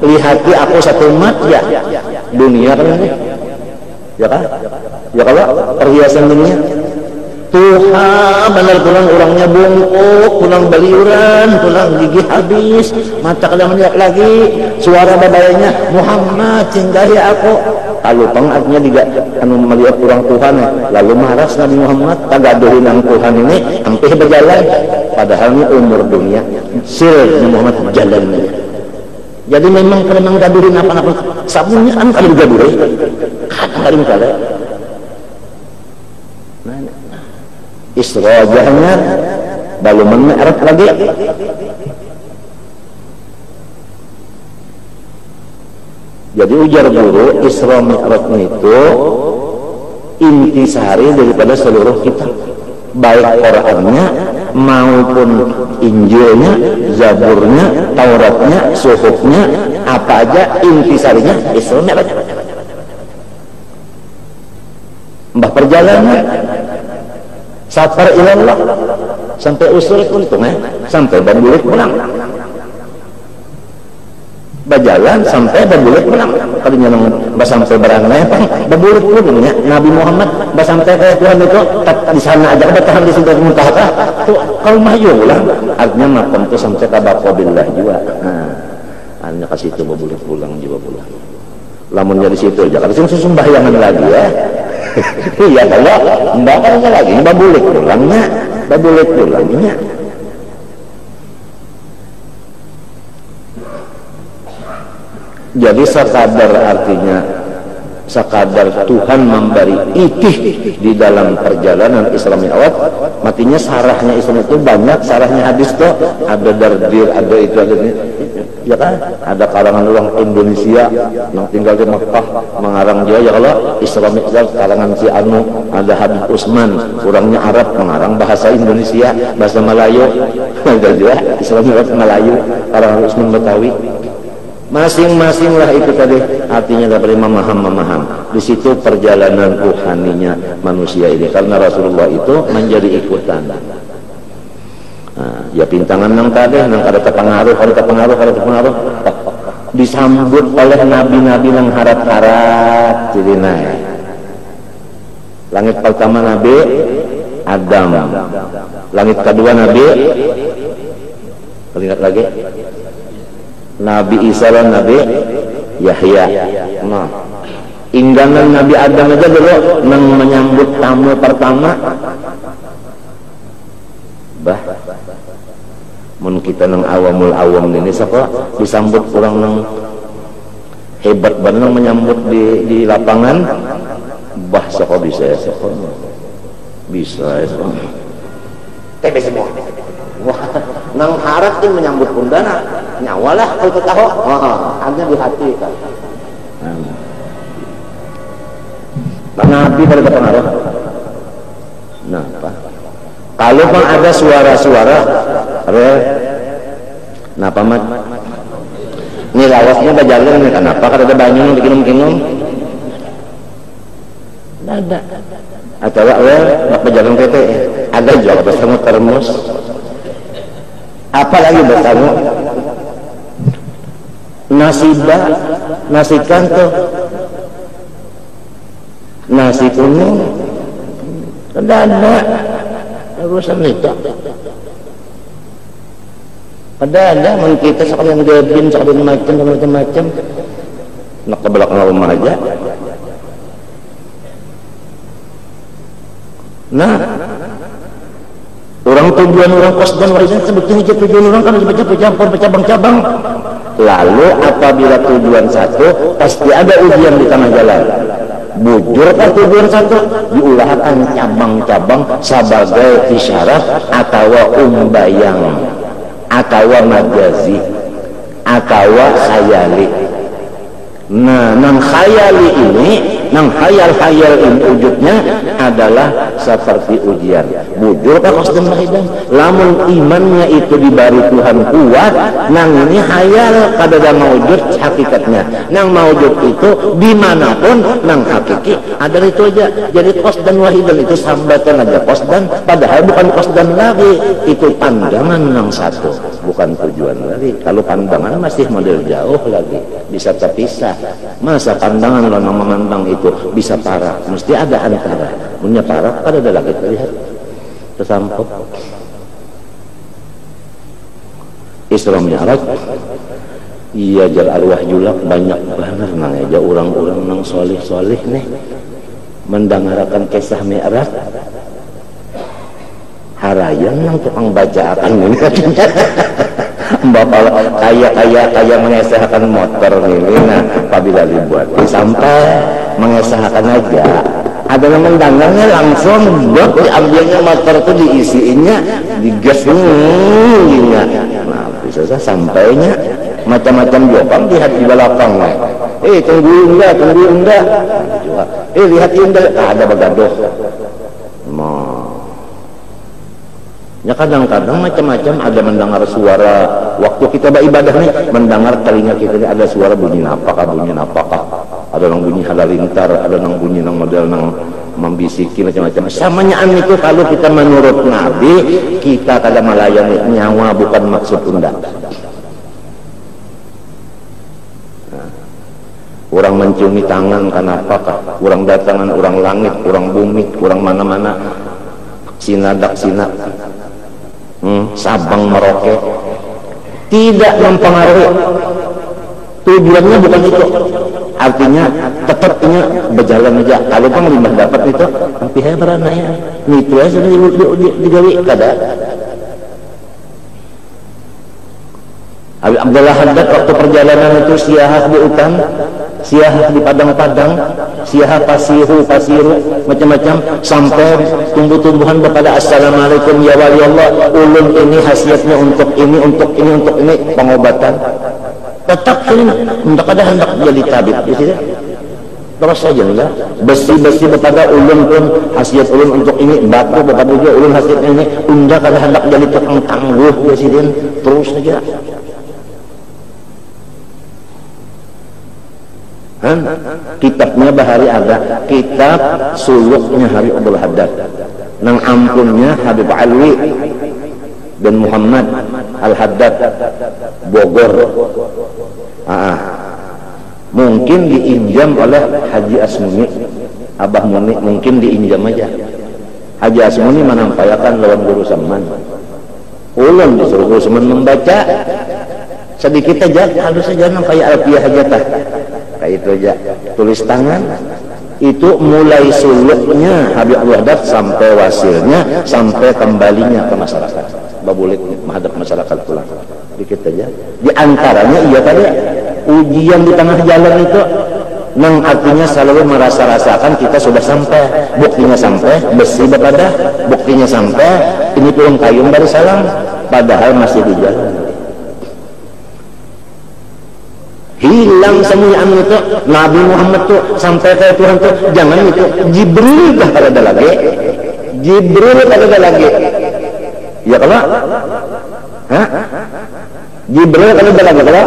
lihati aku satu mat ya dunia kan ini ya kan ya kalau perhiasan dunia Tuhan benar pulang orangnya bungkuk pulang baliuran pulang gigi habis mata kada melihat lagi suara babayanya Muhammad singgahi aku kalau pengatnya juga melihat orang Tuhan lalu marah Nabi Muhammad tagaduhin ang Tuhan ini hampir berjalan padahal ini umur dunia sil Muhammad jalan jadi memang kadang gaduhin apa-apa sabunnya kan kalau digaduhin kadang kali Isra jahnya baru Mi'raj lagi jadi ujar guru Isra Mi'raj itu intisari daripada seluruh kitab baik Qur'annya maupun Injilnya Zaburnya Tauratnya Suhufnya apa aja intisarinya Isra Mi'raj mbah perjalanan safar ilallah sampai usul untung sampai berbulik pulang berjalan sampai berbulik pulang kalinya sampai berangai berbulik pulang ya Nabi Muhammad sampai kayak Tuhan itu di sana aja bertahan di situ muntahkah tuh kalau maju pulang artinya makom itu sampai kabakobillah juga hanya kasih itu berbulik pulang juga pulang lamun dari situ aja kalau susun bayangan lagi ya iya kalau mbaknya lagi mbak pulangnya jadi sekadar artinya sekadar Tuhan memberi itih di dalam perjalanan Isra Mi'raj matinya sarahnya Isra itu banyak sarahnya hadis tuh ada dardir ada itu ada ini ya kan ada karangan orang Indonesia yang tinggal di Mekah mengarang dia ya kalau Isra Mi'raj karangan si Anu ada Habib Usman orangnya Arab mengarang bahasa Indonesia bahasa Melayu ada juga Isra Mi'raj Melayu karangan Usman Betawi masing-masing lah itu tadi artinya dapat memaham di situ perjalanan ruhaninya manusia ini karena Rasulullah itu menjadi ikutan ya pintangan nang tadi nang ada terpengaruh disambut oleh nabi-nabi yang harap-harap jadi naik langit pertama Nabi Adam langit kedua Nabi ingat lagi Nabi Isa dan Nabi Yahya nah ingganan Nabi Adam aja dulu nang menyambut tamu pertama bah mun kita nang awam ini siapa disambut orang nang hebat banget menyambut di lapangan bah siapa bisa tapi semua wah nang harap tuh menyambut pundana nyawalah kalau tahu hanya di hati kan. Nabi pada pengaruh. Nah, apa? Kalau pun ada suara-suara, kenapa mat? Ini lawasnya berjalan nih, kenapa? Kalau ada banyak yang dikinum-kinum, ada. Atau nak berjalan PT, ada juga bersama termos. Apalagi bersama nasi kanto, nasi kuning, ada urusan itu. Ada kita sekalian gebin, sekalian macam, nak ke belakang rumah aja. Nah, orang tujuan orang kos dan warisan sebetulnya tujuan orang kan bercabang-cabang. Lalu apabila tujuan satu, pasti ada ujian di tengah jalan. Bujur kan tujuan satu, diulahkan cabang-cabang sebagai isyarat atau umbayang, atau majazi, atau khayali. Nah, nang khayali ini, nang khayal-khayal ini wujudnya adalah seperti ujian. Bujur kan qasdan wahidan. Lamun imannya itu diberi Tuhan kuat, nang ini khayal kada maujud hakikatnya. Nang maujud itu dimanapun nang hakiki adalah itu aja. Jadi qasdan wahidan itu sambatan aja qasdan, padahal bukan qasdan lagi. Itu pandangan nang satu, bukan tujuan lagi. Kalau pandangan masih model jauh lagi, bisa terpisah. Masa pandangan lo nang memandang itu bisa parah, mesti ada antara. Punya parah, ada lagi terlihat tersampuk. Isra Mi'raj, iya jal arwah julak banyak banget nang aja orang-orang nang solih-solih nih mendengarkan kisah Mi'raj. Harayan nang tukang baca akan ini bapak kaya mengesahkan motor ini. Nah, apabila dibuat sampai mengesahkan aja, ada yang mendengarnya langsung diambilnya motor itu diisiinnya, digasnya. Nah, bisa sampainya macam-macam jopang lihat di belakang. Tunggu enggak. Lihat enggak, ada begaduh. Ya kadang-kadang macam-macam, ada mendengar suara waktu kita beribadah nih, mendengar telinga kita ini ada suara bunyi napakah, ada yang bunyi halalintar, ada yang bunyi yang model yang membisiki macam-macam. Samanya itu kalau kita menurut Nabi, kita kada melayani nyawa bukan maksud unda. Orang menciumi tangan kenapakah? Orang datangan, orang langit, orang bumi, orang mana-mana, sinadak Sabang Merauke, tidak mempengaruhi. Tujuannya bukan itu. Artinya tetapnya berjalan aja. Kalau bang limbah dapat itu, tapi hebat ya. Itu aja digawi kada. Abdullah Haddad waktu perjalanan itu siahah di hutan, siahah di padang-padang, siahah pasiru macam-macam, sampai tumbuh-tumbuhan kepada assalamualaikum ya wali Allah, ulun ini khasiatnya untuk ini pengobatan. Tetap ini untuk ada hendak jadi tabib di sini. Terus saja enggak besi-besi kepada ulun pun khasiat ulun untuk ini, batu kepada juga ulun khasiatnya ini, unda kada hendak jadi tukang tangguh presiden, terus saja. Kitabnya bahari ada kitab suluknya Habib Abdul Haddad, nang ampunnya Habib Alwi dan Muhammad Al-Haddad Bogor. Mungkin diinjam oleh Haji Asmuni, Abah Muni, mungkin diinjam aja. Haji Asmuni menampaikan lawan guru Saman, ulun disuruh guru Saman membaca sedikit aja, halus saja nang kayak Alfiyah Hajatah kayak itu aja, tulis tangan. Itu mulai suluknya Habib Abdul Haddad sampai wasilnya, sampai kembalinya ke masyarakat, babulik menghadap masyarakat pulang. Dikit aja. Di antaranya iya tadi ujian di tengah jalan itu, nang artinya selalu merasa-rasakan kita sudah sampai, buktinya sampai, besi berpadah, buktinya sampai, ini turun kayung dari salam, padahal masih di jalan. hilang semua anu itu Nabi Muhammad tuh sampai ke Tuhan tuh jangan itu Jibril dah kada ada lagi, Jibril kada ada lagi, ya kalau Jibril kada ada lagi kalau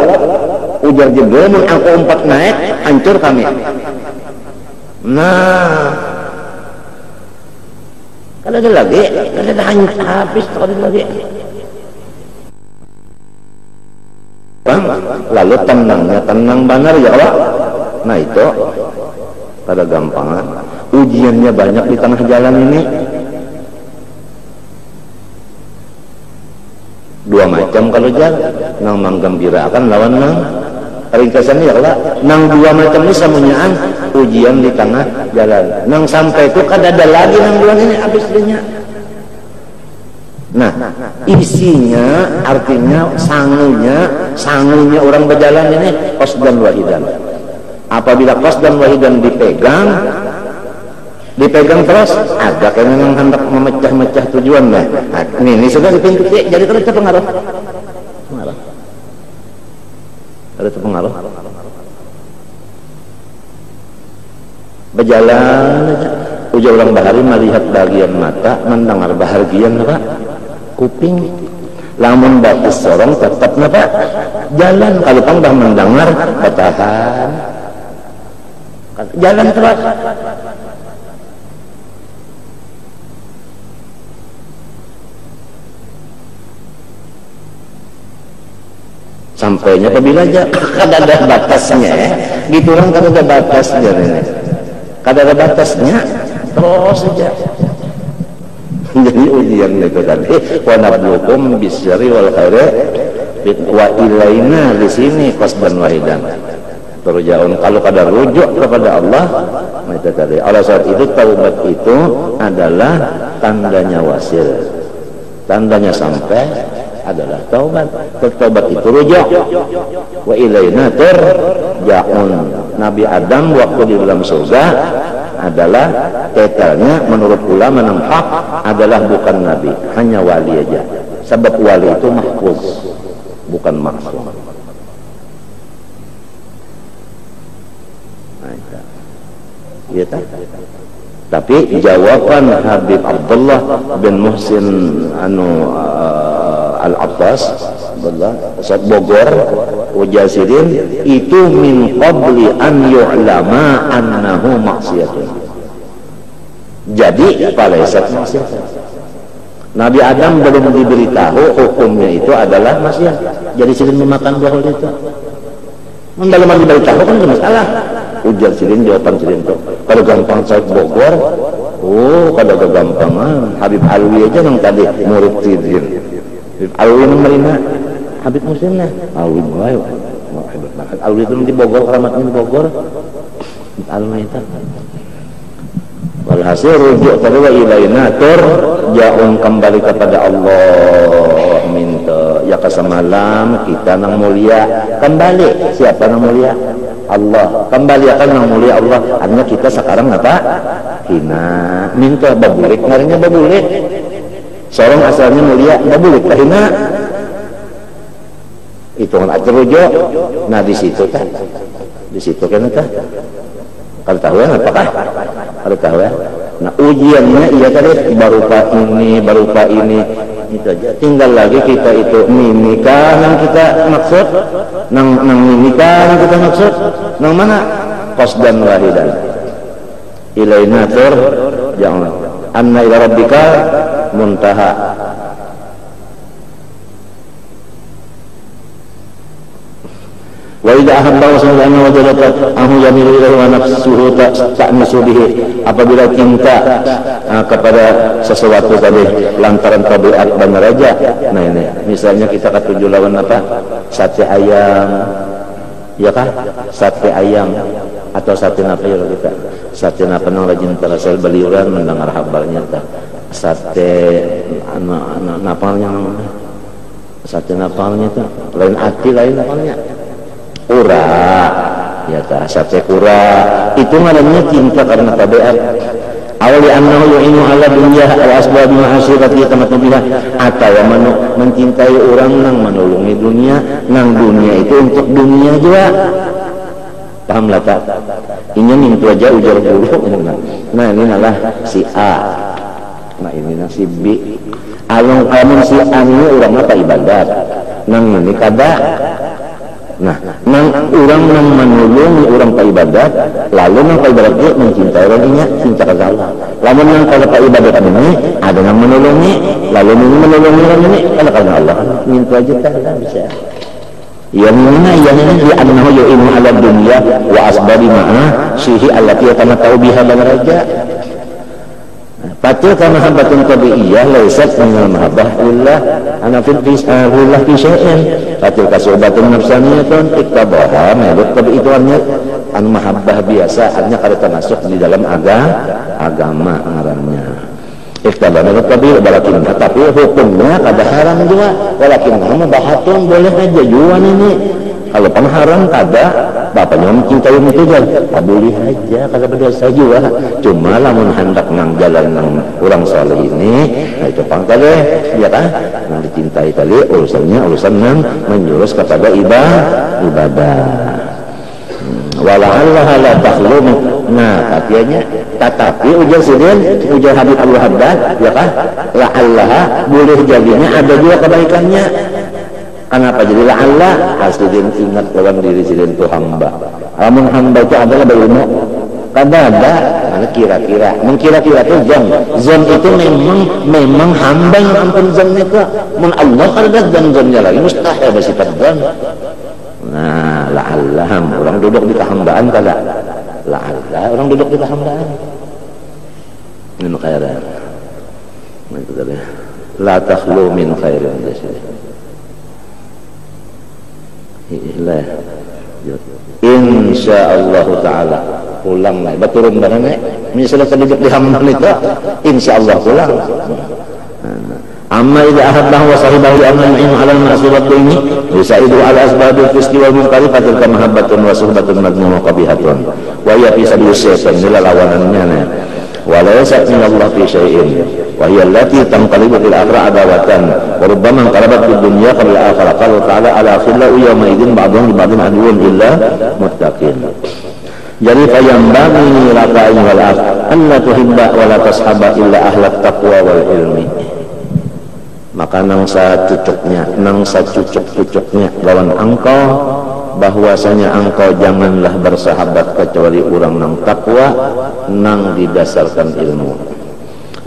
ujar Jibril mun aku umpat naik hancur kami. Nah kada ada lagi, kada ada habis kada ada lagi. Lalu tenang benar ya Allah. Nah itu pada gampangan ujiannya banyak di tengah jalan ini. Dua macam kalau jalan, nang menggembirakan lawan nang ringkasannya ya Allah. Nang dua macam ini semuanyaan ujian di tengah jalan. Nang sampai itu kada ada lagi nang bulan ini habis dinya. Nah, isinya artinya sangunya orang berjalan ini qasdan wahidan. Apabila qasdan wahidan dipegang terus, ada yang memang hendak memecah-mecah tujuan lah. Nah, ini sudah di pintu jadi terus terpengaruh. Ada terpengaruh. Berjalan aja. Ujar orang bahari melihat bagian mata, mendengar bahagian apa? Kuping. Lamun batis sorong tetap apa? Jalan. Kalau kang dah mendengar bertahan. Jalan terus. Sampainya apabila aja kada ada batasnya, gitu orang kada ada batasnya ini. Kada ada batasnya, terus saja. Jadi ujian itu tadi wa nabluukum bisyarri wal khairi wa ilaina di sini qasdan wahidan. Turja'un kalau kada rujuk kepada Allah, itu tadi. Oleh saat itu taubat itu adalah tandanya wasil. Tandanya sampai adalah taubat. Taubat itu rujuk. Wa ilaina turja'un. Nabi Adam waktu di dalam surga adalah detailnya menurut ulama yang hak adalah bukan nabi, hanya wali aja. Sebab wali itu mahfuz, bukan maksum. Nah, ya, tapi jawaban Habib Abdullah bin Muhsin Al-Abbas Ustaz Bogor Ujasirin itu min qabli an yu'lama annahu maksiyatun. Jadi paleset maksiat. Nabi Adam belum diberitahu hukumnya itu adalah maksiat. Jadi silin memakan buah itu. Mendalam diberitahu kan masalah. Ujar silin jawaban silin itu. Kalau gampang Ustaz Bogor, kalau kegampangan Habib Alwi aja yang tadi murid Tidin. Habib Alwi yang merina Habib Muslim lah. Alwi mulai hebat banget. Alwi itu di Bogor, keramatnya di Bogor. Alwi itu. Walhasil rujuk tadi wa ilaina turja'un, kembali kepada Allah, minta ya kesemalam kita nang mulia kembali. Siapa nang mulia? Allah. Kembali akan nang mulia Allah. Artinya kita sekarang apa? Hina. Minta babulik, ngarinya babulik. Seorang asalnya mulia, babulik hina. Itu kan rujuk. Nah di situ kan, kalau tahu ya apakah? Kalau tahu ya. Nah ujiannya iya tadi berupa ini itu aja. Tinggal lagi kita itu mimika yang kita maksud, nang mimika yang kita maksud, nang mana? Qasdan wahidan. Ilaina turja'un. Anna ila rabbika muntaha. Wa idza ahabba sallallahu wajadaka ahu yamilu ilaihi wa nafsuhu ta'nisu bihi. Apabila cinta kepada sesuatu tadi lantaran tabiat dan raja. Nah ini misalnya kita ketujuh lawan apa? Sate ayam. Ya kah? Sate ayam atau sate apa ya kita? Sate apa nang rajin terasal beliuran mendengar kabarnya ta. Sate napalnya sate napalnya ta. Lain ati lain napalnya. Ura, ya ta, sate kura itu namanya cinta karena tabiat. awali annahu yu'inu ala dunya wa asbabi ma'asirati tamat biha, atau mencintai orang nang menolongi dunia, nang dunia itu untuk dunia juga. Paham lah tak? Ini mintu aja ujar dulu. Nah ini adalah si A, nah ini nah si B. Along kamu si A ini orang apa ibadat, nang ini kada. Nah, nang orang nang menolongi orang pa ibadat, lalu nang pa ibadat dia mencintai orang ini, cinta kepada Allah. Lalu nang kada pa ibadat ini ada nang menolongi, lalu ini menolongi orang ini karena Allah. Mintu aja tak bisa. Yang ini di annahu yu'inu ala dunya wa asbabi ma'a sihi allati yatamatau biha bal raja. Fatil kama habatun tabi'iyah laysat minal mahabbah lillah ana fil lillah fi syai'in. Fatil kasubatun nafsaniyatun iktabaha melut tabi'ituannya an mahabbah biasa hanya kada termasuk di dalam agama ngarannya. Ikhtabana tabi walakin, tapi hukumnya kada haram juga, walakin mubahatun boleh aja juan ini. Kalau pan haram kada, bapaknya mencintai itu aja, boleh aja kada berdosa juga. Cuma lamun hendak nang jalan nang orang saleh ini, nah itu pang kada, ya kan? Nang dicintai tadi urusannya urusan nang menjurus kepada ibadah. Wala'allaha la takhlum. Nah katanya tetapi ujar sidin, ujar Habib Abdul Haddad, ya kan, la'allaha boleh jadinya ada juga kebaikannya. Kenapa jadi la'allah? Sidin ingat dalam diri sidin itu hamba. Amun hamba itu adalah berilmu, kada ada mana kira-kira, mengkira-kira itu zon itu memang hamba yang ampun zon itu. Mun Allah kada zon-zonnya lagi mustahil bersifat zon. Nah, la'allah orang duduk di kehambaan kada. La'allah orang duduk di kehambaan. Min khairan. Itu tadi. La takhlu min khairin. Ilah. Insyaallah taala pulang lah. Baturun barang misalnya duduk di hambaan itu, insyaallah pulang. Amma idza ahabbahu wa sahibahu amanu ala al-ma'subat ini yusaidu ala asbabil fisqi wal munkari fatilka mahabbatun wa suhbatun madmum wa qabihatun wa hiya fi sabil syaitan nila lawanannya wa la yasat min Allah fi syai'in wa hiya allati tanqalibu fil akhirah adawatan wa rubbama qarabat fid dunya qabla akhirah qala ta'ala ala khillau yawma idzin ba'dhum li ba'dhin aduwwun illa muttaqin. Jadi fayambaghi laka ayyuhal akh an la tuhibba wa la tashaba illa ahlat taqwa wal ilmi. Maka nang sa cucuk-cucuknya lawan engkau bahwasanya engkau janganlah bersahabat kecuali orang nang takwa, nang didasarkan ilmu.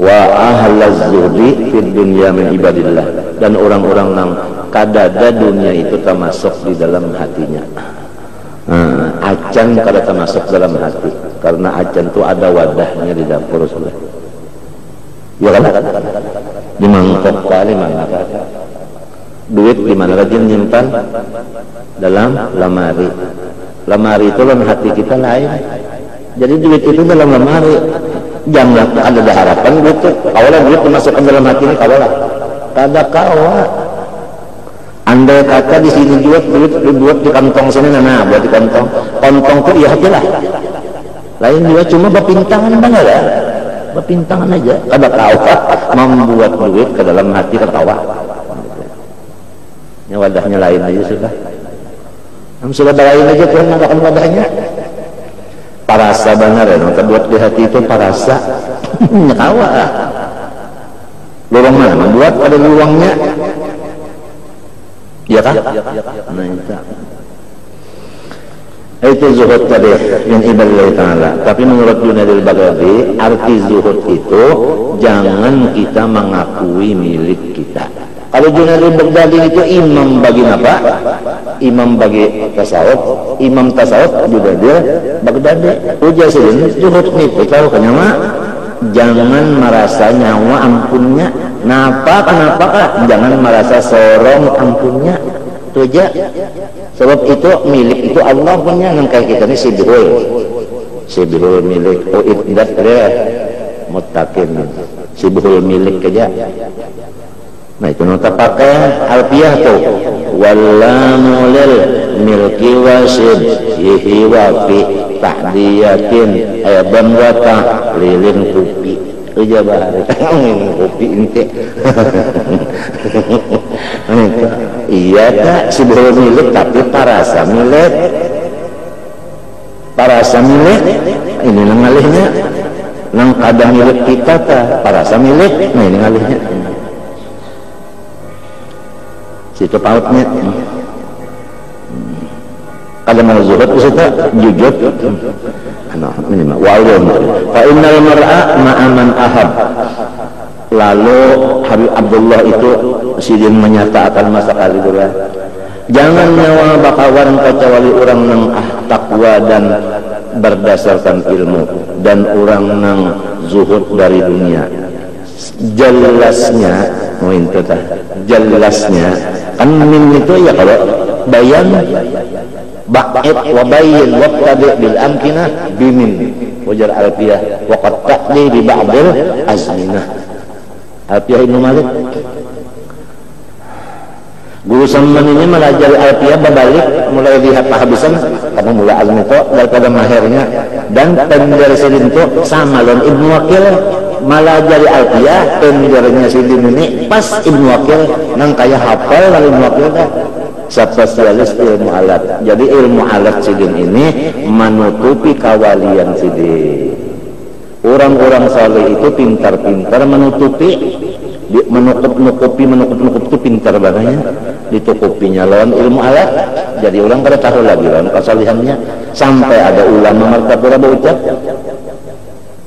Wa ahlaz zuhdi fid dunya min ibadillah, dan orang-orang nang kadada dunia itu termasuk di dalam hatinya. Acan kada termasuk dalam hati, karena acan itu ada wadahnya di dapur sudah. Ya kan? Di mangkok kali mana? Duit di mana rajin nyimpan? Dalam lemari. Lemari itu dalam hati kita lain. Jadi duit itu dalam lemari. Jangan ada harapan duit itu. Kawalah duit dimasukkan dalam hati ini kawalah. Kada kawa. Andai kata di sini duit di kantong sini, nah buat di kantong. Kantong itu ya hati lah. Lain juga cuma berpintangan banget ya. Berpintangan aja, kada kawa membuat duit ke dalam hati ketawa. Ini wadahnya lain aja sudah. Sudah lain aja Tuhan mengatakan wadahnya. Parasa benar ya, terbuat di hati itu parasa. Kawa. Lurang mana? Membuat ada luangnya. Iya kah? Nah itu zuhud tadi yang ibadah ta'ala. Tapi menurut Junaidil Baghdadi, arti zuhud itu jangan kita mengakui milik kita. Kalau Junaidil Baghdadi itu imam bagi apa? Imam bagi tasawuf, imam tasawuf Junaidil Baghdadi. Ujar sini zuhud itu tahu kenapa? Jangan merasa nyawa ampunnya. Kenapa? Jangan merasa sorong ampunnya. Itu aja. Sebab itu milik itu Allah punya, nang kayak kita ini sibhul milik uiddat dia muttaqin, sibhul milik aja. Nah itu nota pakai alfiyah tuh, wallamu lil milki wasid yihi wa fi ta'diyatin aidan wa ta'lilin Uja bahari minum kopi ente. Iya tak sebelum milik tapi parasa milik. Parasa milik ini nang alihnya. Nang kadang milik kita tak parasa milik. Nah ini alihnya. Situ pautnya. Kadang mau zuhud kita jujur. Minimal wa'ulun fa innal mar'a ma'aman ahab. Lalu Habib Abdullah itu sidin menyatakan masa kali dulu, jangan nyawa bakawan kecuali orang nang takwa dan berdasarkan ilmu, dan orang nang zuhud dari dunia. Jelasnya jelasnya kan min itu ya kalau bayan ba'id wa bayyin waqtadi bil amkinah bimin wajar alfiyah wa qad taqdi bi ba'dil azminah. Alfiyah Ibnu Malik guru samman ini melajari alfiyah berbalik mulai lihat kehabisan karena mulai azmi itu daripada mahirnya, dan pendersilin itu sama lawan Ibnu Wakil melajari alfiyah pendernya sidin ini pas Ibnu Wakil nang kaya hafal lalu Ibnu Wakil dah spesialis ilmu alat. Jadi ilmu alat sidin ini menutupi kawalian sidin. Orang-orang saleh itu pintar-pintar menutupi, menutupi itu pintar banget, ditutupinya lawan ilmu alat. Jadi orang pada tahu lagi lawan kesalihannya. Sampai ada ulama martabura berucap,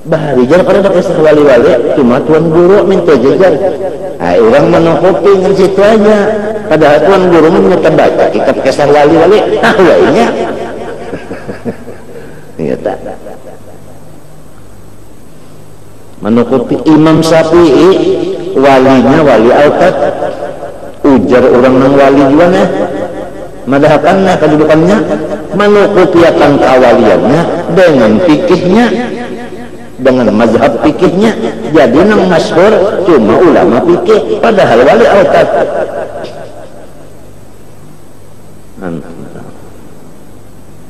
bahari jar pada kisah wali-wali cuma tuan guru minta jajar. Orang menutupi dengan situ aja. Padahal tuan guru menyatakan baca kitab kisah wali-wali lainnya. Iya tak. Menutupi Imam Syafi'i walinya wali Al-Qad, ujar orang nang wali juga nah, madahakannya kedudukannya, menutupi akan kawaliannya dengan fikihnya, dengan mazhab fikihnya. Jadi nang masyhur cuma ulama fikih, padahal wali Al-Qad.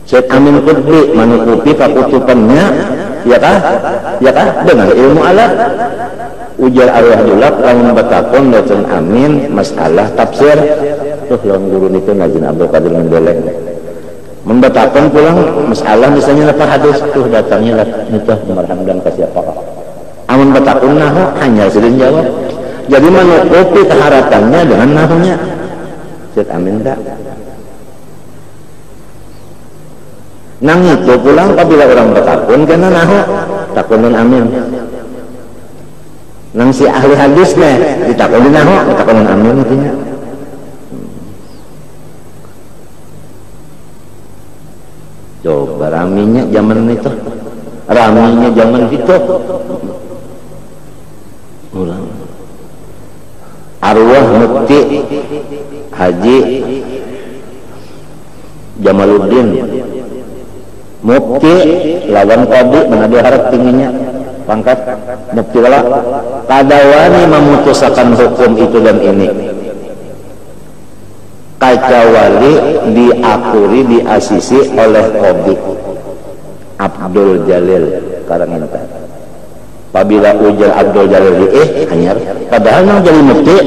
Syekh Amin Qutbi menutupi pakutupannya, ya kah? Ya kah? Dengan ilmu alat. Ujar arwah julak lamun batakon Syekh Amin masalah tafsir. Tuh lawan guru itu Nazin Abdul Qadir Mendelek. Membatakon pulang masalah misalnya apa hadis tuh datangnya lah nitah marhamdan ka siapa. Amun batakon nahu hanya sidin jawab. Jadi menutupi keharatannya dengan nahunya. Syekh Amin tak. Nang itu pulang apabila orang bertakun kena nahu takunan amin. Nang si ahli hadisnya ditakunin nahu takunan amin artinya. Coba raminya zaman itu, raminya zaman itu. Ulang. Arwah Mufti Haji Jamaluddin Mufti lawan qadi mana dia harap tingginya pangkat mufti wala kadawani memutuskan hukum itu dan ini kacawali diakuri diasisi oleh qadi Abdul Jalil Karangenta. Apabila ujar Abdul Jalil hanyar padahal nang jadi mufti.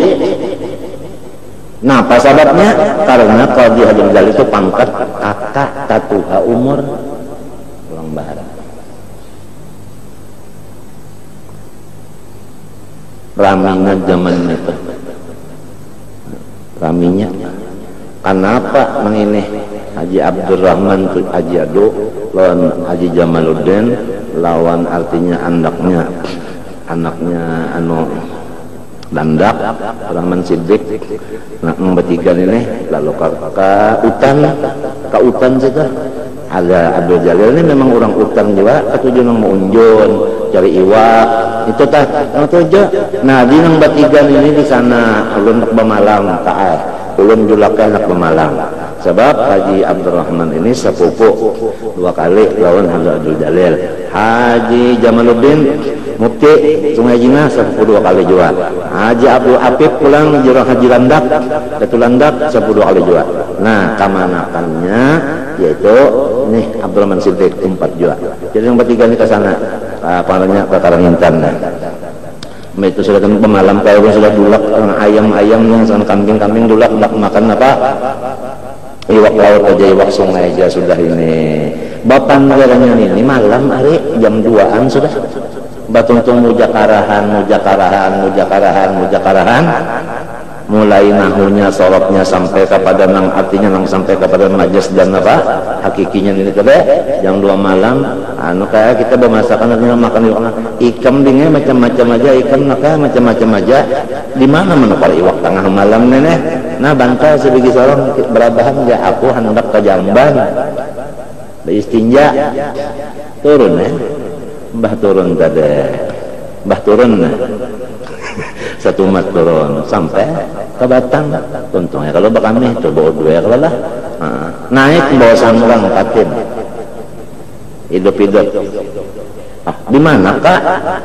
Nah apa sebabnya? Karena qadi Abdul Jalil itu pangkat kakak tatuha umur bahar. Raminya zaman itu, raminya kenapa mengineh Haji Abdurrahman Haji Adu lawan Haji Jamaluddin lawan artinya anaknya anu Dandak Rahman Siddiq nah bertiga ini lalu ka utan saja. Ada Abdul Jalil ini memang orang utang juga, ketujuh nang mau unjun, cari iwak, itu tak, ketujuh. Nah di nang batigan ini di sana, ulun nak Bamalang, taat, ulun julakan nak Bamalang. Sebab Haji Abdurrahman ini sepupu 2 kali lawan Haji Abdul Jalil. Haji Jamaluddin Mufti Sungai Jina sepupu 2 kali juga. Haji Abdul Apip pulang jurang Haji Landak, Datu Landak sepupu 2 kali juga. Nah kamanakannya yaitu nih Abdurrahman Siddiq 4 juga. Jadi yang bertiga ini ke sana, panggilnya ke Karangintan. Itu sudah kan pemalam kalau sudah dulak ayam-ayam yang kambing-kambing dulak makan apa? Iwak laut aja, iwak sungai aja sudah ini. Bapak negaranya ini malam hari jam 2-an sudah. Batuntung mujakarahan. Mulai nahunya, sorotnya sampai kepada nang artinya nang sampai kepada majas dan apa hakikinya ini tadi jam 2 malam anu kayak kita bermasakan artinya makan ikan dingin macam-macam aja ikan maka macam-macam aja di mana menukar iwak tengah malam nenek nah bantal sebagai seorang berabahan ya aku hendak ke Jamban beristinja turun mbah turun tadi mbah turun satu mat turun sampai ke Batang untungnya kalau kami itu bawa 2 kalau lah naik bawa sanggang patin hidup-hidup di mana kak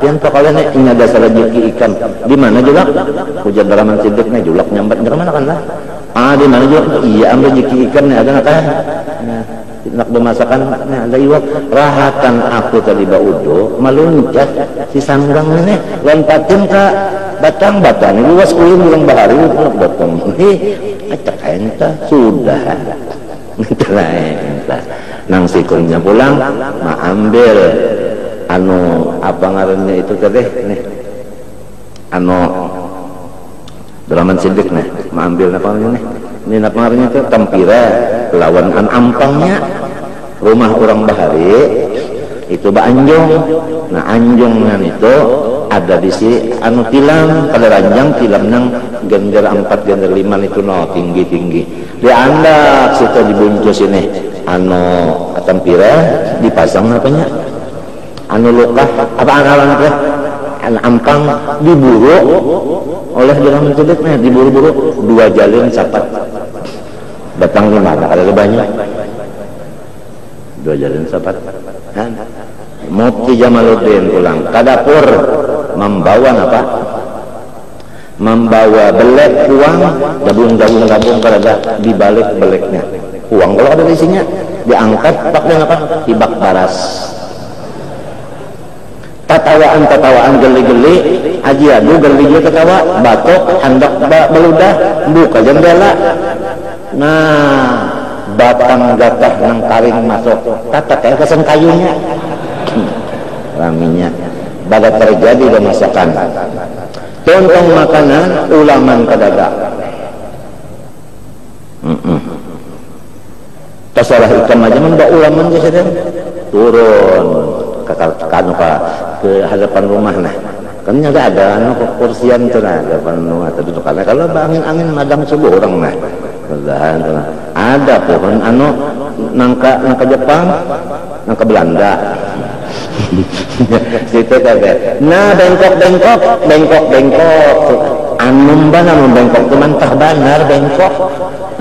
yang kalian ini ada salah rezeki ikan di mana juga hujan daraman sidiknya julak nyambat di mana kan lah di mana juga iya ambil rezeki ikan ada nggak kan nak bermasakan ada iwak rahatan aku tadi baudo meluncat si sanggang ini lompatin ke batang ini luas kulit bilang bahari batang ini acak enta sudah enta nang sikunnya pulang ambil anu apa ngarannya itu tadi nih anu dalaman sidik nih ambil apa namanya nih ini apa ngarannya itu tempira lawan ampangnya rumah orang bahari itu Anjong. Nah Anjongan itu ada di si anu tilam pada ranjang tilam nang gender 4 gender 5 itu no tinggi di anda situ dibungkus ini anu tempira dipasang apanya anu lokah apa anak ampang diburu oleh dalam cedeknya diburu-buru 2 jalin sapat datang 5 ada banyak 2 jalin sapat kan Mufti Jamaluddin pulang ke dapur membawa apa? Membawa belek uang gabung pada di balik beleknya uang kalau ada isinya diangkat pakai apa? Tibak baras tatawaan geli-geli aji adu geli ketawa batok hendak beludah buka jendela nah batang gatah nang karing masuk tata kayak kesan kayunya raminya baga terjadi bermasakan tontong makanan ulaman kedadak terserah ikan aja mbak ulaman jadi turun ke hadapan rumah nah kan ada anu kursian tuh nah hadapan rumah tadi tuh kalau angin madang subuh orang nah ada pohon anu nangka Jepang nangka Belanda situ kagak nah bengkok anu bengkok itu mantah banar bengkok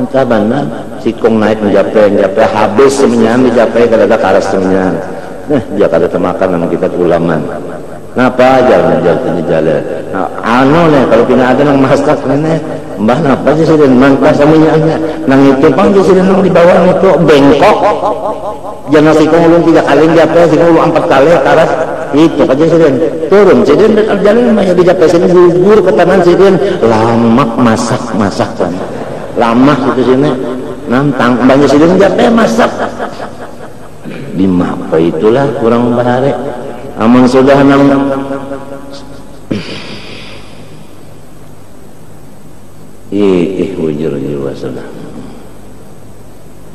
entah benar sikung naik menjapai habis semenyan menjapai kada ada karas semenyan dia kada termakan nama kita ulaman napa jalan nah, anu nih kalau tidak ada nang masak nih mbah napa sih sudah mantap semenyannya nang itu pang sudah nang di bawah itu bengkok jangan sikung ulun 3 kali menjapai sikung ulun 4 kali karas itu aja sudah turun jadi jalan masih dijapai sini gugur ke tangan sini lama masak kan lama itu sini nantang banyak sini jape masak di mapa itulah kurang bahare aman sudah nang wujur wasalah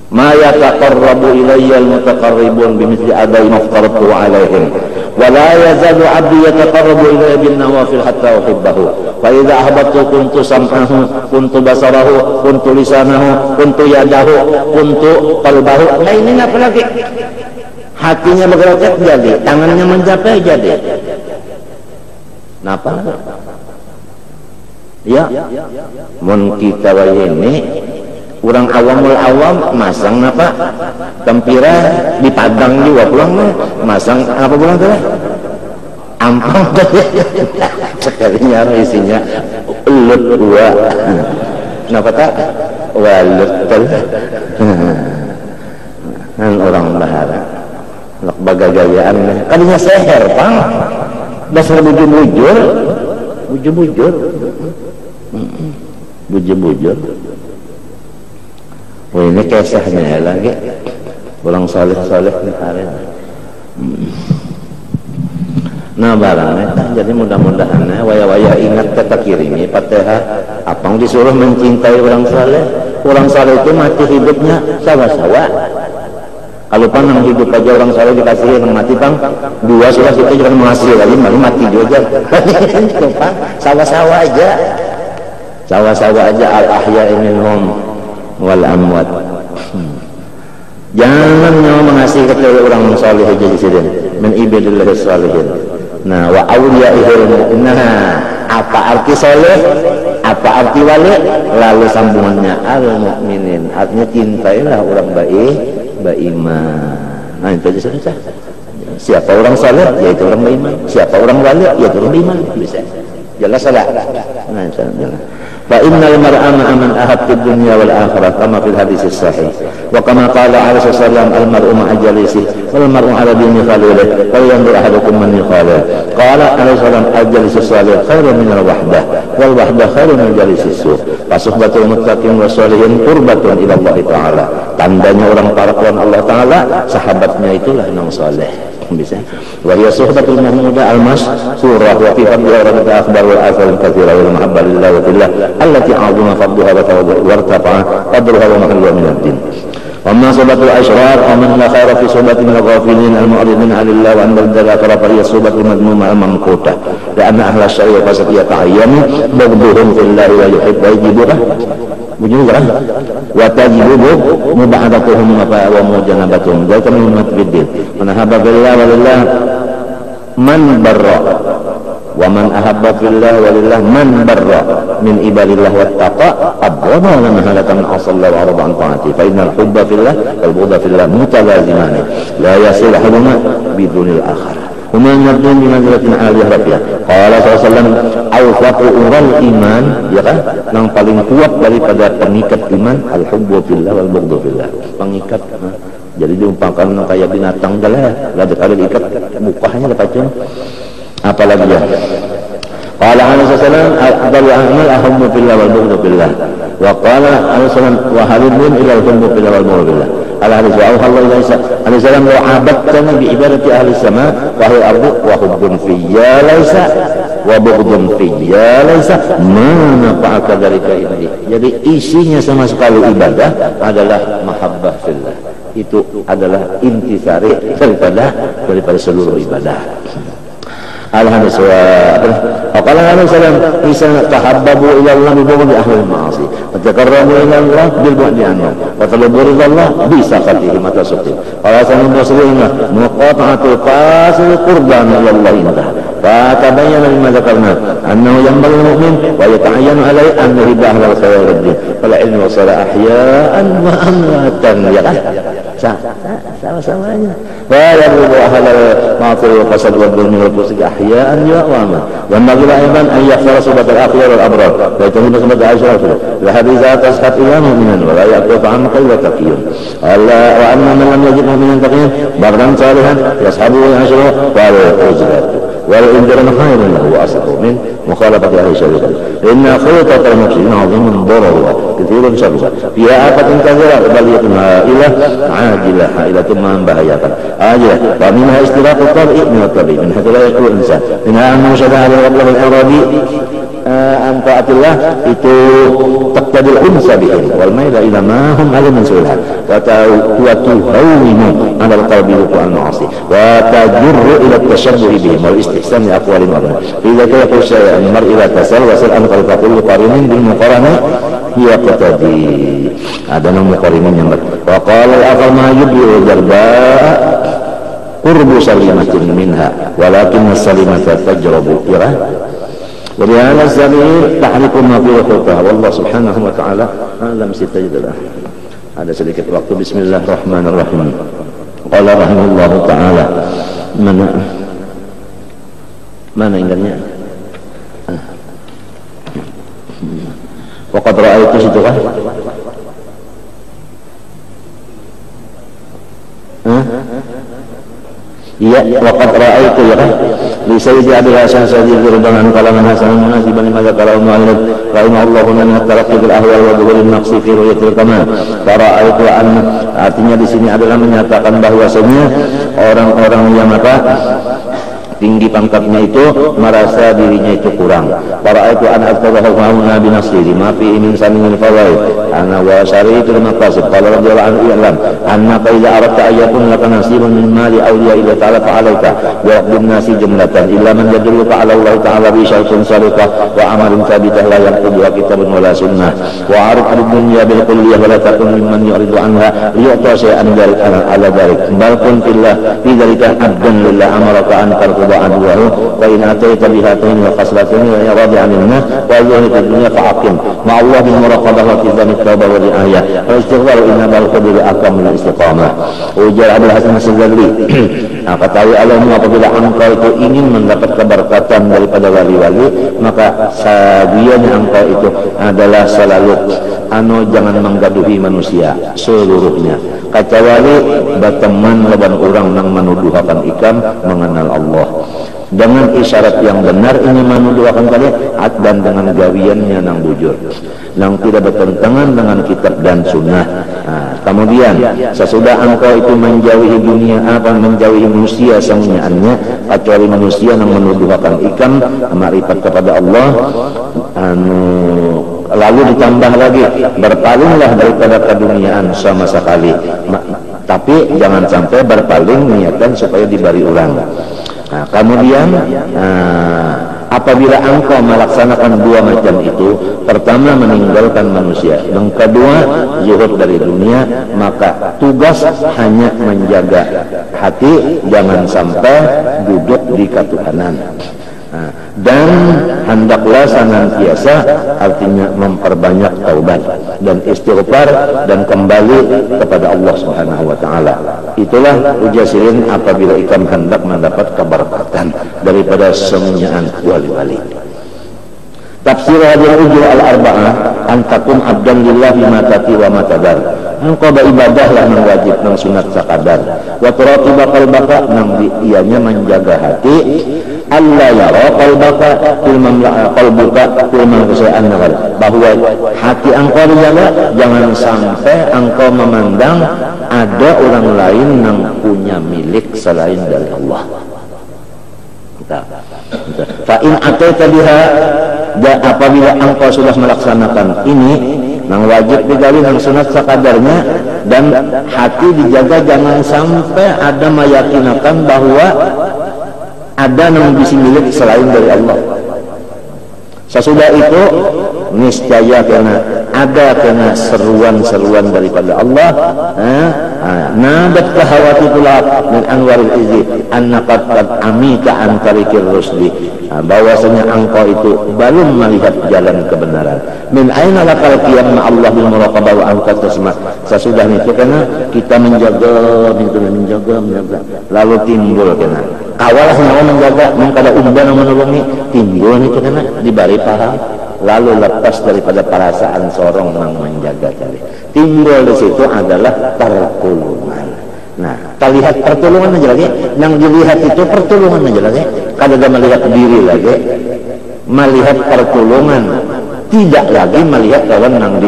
ma yataqarrabu ilayya al-mutaqarribun bimithli adai maftaratu alaihim wa la yazalu 'abdi yataqarrabu ilayya bin nawafil hatta uhibbahu fa idza ahbabtu kuntu sam'ahu kuntu basarahu kuntu lisanahu kuntu yadahu kuntu qalbahu nah ini apa lagi hatinya bergerak jadi tangannya mencapai jadi napa ya mun kita ini orang awam masang apa tempira di Padang juga pulang masang apa pulang tuh ampang sekalinya isinya ulut 2 kenapa tak walut kan orang bahara nak bagagayaan kadinya seher pang dasar bujur-bujur bujur-bujur. Bujur-bujur. Oh, ini kisahnya lagi. Orang saleh-saleh nih hari. Nah barangnya, jadi mudah-mudahan waya-waya ingat kata kirimi Fatihah apang disuruh mencintai orang saleh. Orang saleh itu mati hidupnya sawa-sawa. Kalau panang hidup aja orang saleh dikasih yang mati bang, dua sudah kita jangan menghasil lagi, malah mati juga. Sawa-sawa aja, sawa-sawa aja al-ahya'i minhum wal amwat. Jangan nyawa mengasihi kepada orang saleh aja di sini, min ibadillah salihin. Nah, wa awliyaihil mu'min. Nah, apa arti soleh? Apa arti wali? Lalu sambungannya al-mu'minin. Artinya cintailah orang baik, beriman. Nah, itu aja saja. Siapa orang soleh? Yaitu orang beriman. Siapa orang wali? Yaitu orang beriman. Bisa. Jelas salah. Nah, jelas. فإن المرء مع من أحب في الدنيا والآخرة كما في الحديث الصحيح وكما قال عليه الصلاة والسلام المرء مع جليسه والمرء على دين خليله فلينظر أحدكم من يخالل قال عليه الصلاة والسلام الجليس الصالح خير من الوحدة والوحدة خير من جليس السوء فصحبة المتقين والصالحين قربة إلى الله تعالى. Tandanya orang parakuan Allah Ta'ala, sahabatnya itulah yang saleh. Bisa. Wa hiya suhbatul mahmuda al-masyhurah wa fi fadliha wa akhbar wal athar katsira wal mahabba lillah wa billah allati 'azima fadluha wa wartafa'a qadruha wa mahalluha min ad-din. Wa ma suhbatul ashrar wa man la khayra fi suhbati min al-ghafilin al-mu'ridin 'anillah wa an al-akhirah fa hiya suhbatul madmuma al-mamqutah li'anna ahla asy-syari'ah qad yata'ayyanu bughduhum fillah wa yuhibbu yajibuha bujurah wa tajibu mubadatuhum wa mujanabatuhum dalika min matbiddin man ahabba billah walillah man barra wa man ahabba billah walillah man barra min ibadillah wattaqa abwana wa mahalatan asalla wa arda an ta'ati fa innal hubba fillah wal bughda fillah mutalaziman la yasil ahaduhuma bidunil akhar huma nabdun bimanzilatin aliyah rafiah. Qala sallallahu alaihi wasallam awfaqu ural iman, ya kan, yang paling kuat daripada pengikat iman al-hubbu fillah wal bughdu fillah. Pengikat, jadi diumpamakan kayak binatang dah lah, kalau diikat mukanya lepacun. Apalagi ya. Qala alaihi wasallam afdalu a'mal ahubbu fillah wal bughdu fillah. Wa qala alaihi wasallam wa halibun ila al-hubbu fillah wal bughdu fillah. Al-hadis wa Allah alaihi salam wa abadtani bi ibadati ahli sama wa ahli ardi wa hubbun fiyya laisa wa bughdun fiyya laisa ma nafa'aka dzalika indi. Jadi isinya sama sekali ibadah adalah mahabbah fillah. Itu adalah intisari daripada seluruh ibadah. Al-hadis wa qala alaihi salam isa tahabbabu ila Allah bi bughdi ahli al-ma'asi wa taqarrabu ila Allah bil bu'di anhu wa talabu ila Allah bi saqatihi mata suqi qala sanan muslimah muqata'atul fasil qurban ila Allah indah fa tabayyana mimma dzakarna annahu yanbaghi al-mu'min wa yata'ayyanu alayhi an yuhibba ahlal khair wad-din fal ilmu wa sala ahya'an wa amwatan ya kan sama-samanya wa yarubu ahlal ma'asi wa fasad wa dhulmi wal fusq ahya'an wa aman wa magla aidan an yakhsara subat al-akhyar wal abrar wa yatahuna subat al-ashraf wa hadhihi tashat ila mu'minan wa la yaqtu an qaywa taqiyun alla wa anna man lam yajid mu'minan taqiyan barran salihan yashabu wa yashru wa al-uzratu wal indran khairun lahu wa asqu min mukhalafati ahli syariah inna khulqatal muslimin 'azimun darara katsirun syarra fiha afatun katsira baliyatun ilah ajilah ilatun membahayakan ajilah wa minha istiraqut tabi'i min at-tabi' min hatta la yaqul insan minha annahu syada'a al-ghablab al-arabi an ta'atillah itu taqtadil unsa bihim wal maila ila ma hum alim min sulhan wa tuhawwinu 'ala al-qalbi wa al-ma'asi wa tajurru ila at-tashabbuh bihim wal istihsan li aqwalihim wa fi dhalika yaqul syai'an mar ila tasal wa sal an qalbul qarinin bil muqarana hiya qatadi ada nama muqarinin yang wa qala al-akhar ma yubyu darba qurbu salimatin minha walakin as-salimata tajrabu ira ولهذا السبيل تحرك ما فيه خلقها والله سبحانه وتعالى أعلم ستجدله. Ada sedikit waktu. Bismillahirrahmanirrahim. Qala rahimahullahu ta'ala mana ingatnya waqad ra'aytu situ kan Ya, waqad ra'aitu ya kan. Li Sayyidi Abdul Hasan Sa'di radhiyallahu anhu kalaman hasanan munasiban lima dzakara al-mu'allif rahimahullahu min at-taraqqi bil ahwal wa dhuhur an-naqsi fi ru'yatil kamal. Fara'aitu an, artinya di sini adalah menyatakan bahwasanya orang-orang yang tinggi pangkatnya itu merasa dirinya itu kurang. Para itu anak al-Qur'an Nabi Nasir ma fi min samin al-fawaid ana wa syari itu maqasid qala radhiyallahu anhu i'lam anna idza aradta ayatun laka nasibun min mali awliya illa ta'ala fa'alaika wa bin nasi jumlatan illa man yadulluka ala Allah ta'ala bi syai'in sariqah wa amalin thabitah la yaqtubuha kitabun wala sunnah wa arif ad-dunya bil kulliyah wa la takun mimman yuridu anha yu'ta shay'an dari ala dhalik bal kun fillah fi dzalika abdan lillah amaraka an وعدوه وإن أتيت بهاتين الخصلتين وإرادة عن الناس وأيها في الدنيا فعقم مع الله بالمراقبة والتزام التوبة والرعاية والاستغفار إنما القدر أقام من الاستقامة. Ujar Abdul Hasan As-Sadli, ketahui alamu apabila engkau itu ingin mendapat keberkatan daripada wali-wali, maka sabianya engkau itu adalah selalu jangan menggaduhi manusia seluruhnya. Kecuali berteman lawan orang yang menuduhakan ikam mengenal Allah. Dengan isyarat yang benar ini menuduhakan kalian dan dengan gawiannya yang bujur, yang tidak bertentangan dengan kitab dan sunnah. Kemudian sesudah engkau itu menjauhi dunia menjauhi manusia semuanya, kecuali manusia yang menuduhakan ikam makrifat kepada Allah, lalu ditambah lagi berpalinglah daripada keduniaan sama sekali, tapi jangan sampai berpaling niatan supaya diberi orang. Kemudian apabila engkau melaksanakan dua macam itu, pertama meninggalkan manusia, yang kedua zuhud dari dunia, maka tugas hanya menjaga hati jangan sampai duduk di ketuhanan. Dan hendaklah senantiasa artinya memperbanyak taubat dan istighfar dan kembali kepada Allah Subhanahu wa taala. Itulah ujasirin apabila ikam hendak mendapat keberkatan daripada semuanya wali-wali. Tafsir hadil ujur al-arba'ah antakum abdan lillah bima tati wa matadar. Engkau beribadah lah nang wajib nang sunat sakadar. Wa turatiba qalbaka nang ianya menjaga hati. Allah yara qalbaka fil mamla'a qalbuka fil mamla'a bahwa hati engkau dijaga, jangan sampai engkau memandang ada orang lain yang punya milik selain dari Allah. Fa in ataita biha, apabila engkau sudah melaksanakan ini nang wajib digali nang sunat sakadarnya, dan hati dijaga jangan sampai ada meyakinakan bahwa ada yang bisa milik selain dari Allah. Sesudah itu niscaya kena seruan-seruan daripada Allah. Nabat kahawatitullah min anwaril izi annaqad amika an tariqir rusli, bahwasanya engkau itu belum melihat jalan kebenaran. Min aina lakal qiyam ma Allah bil muraqabah wa anta tasma. Sesudah itu kita menjaga lalu timbul awalah nyawa menjaga mengkada umban menolongi, timbul itu dibari paham, lalu lepas daripada perasaan sorong yang menjaga tadi. Timbul di situ adalah pertolongan. Nah, terlihat pertolongan aja lagi, yang dilihat itu pertolongan aja lagi. Kada melihat diri lagi, melihat pertolongan, tidak lagi melihat kawan yang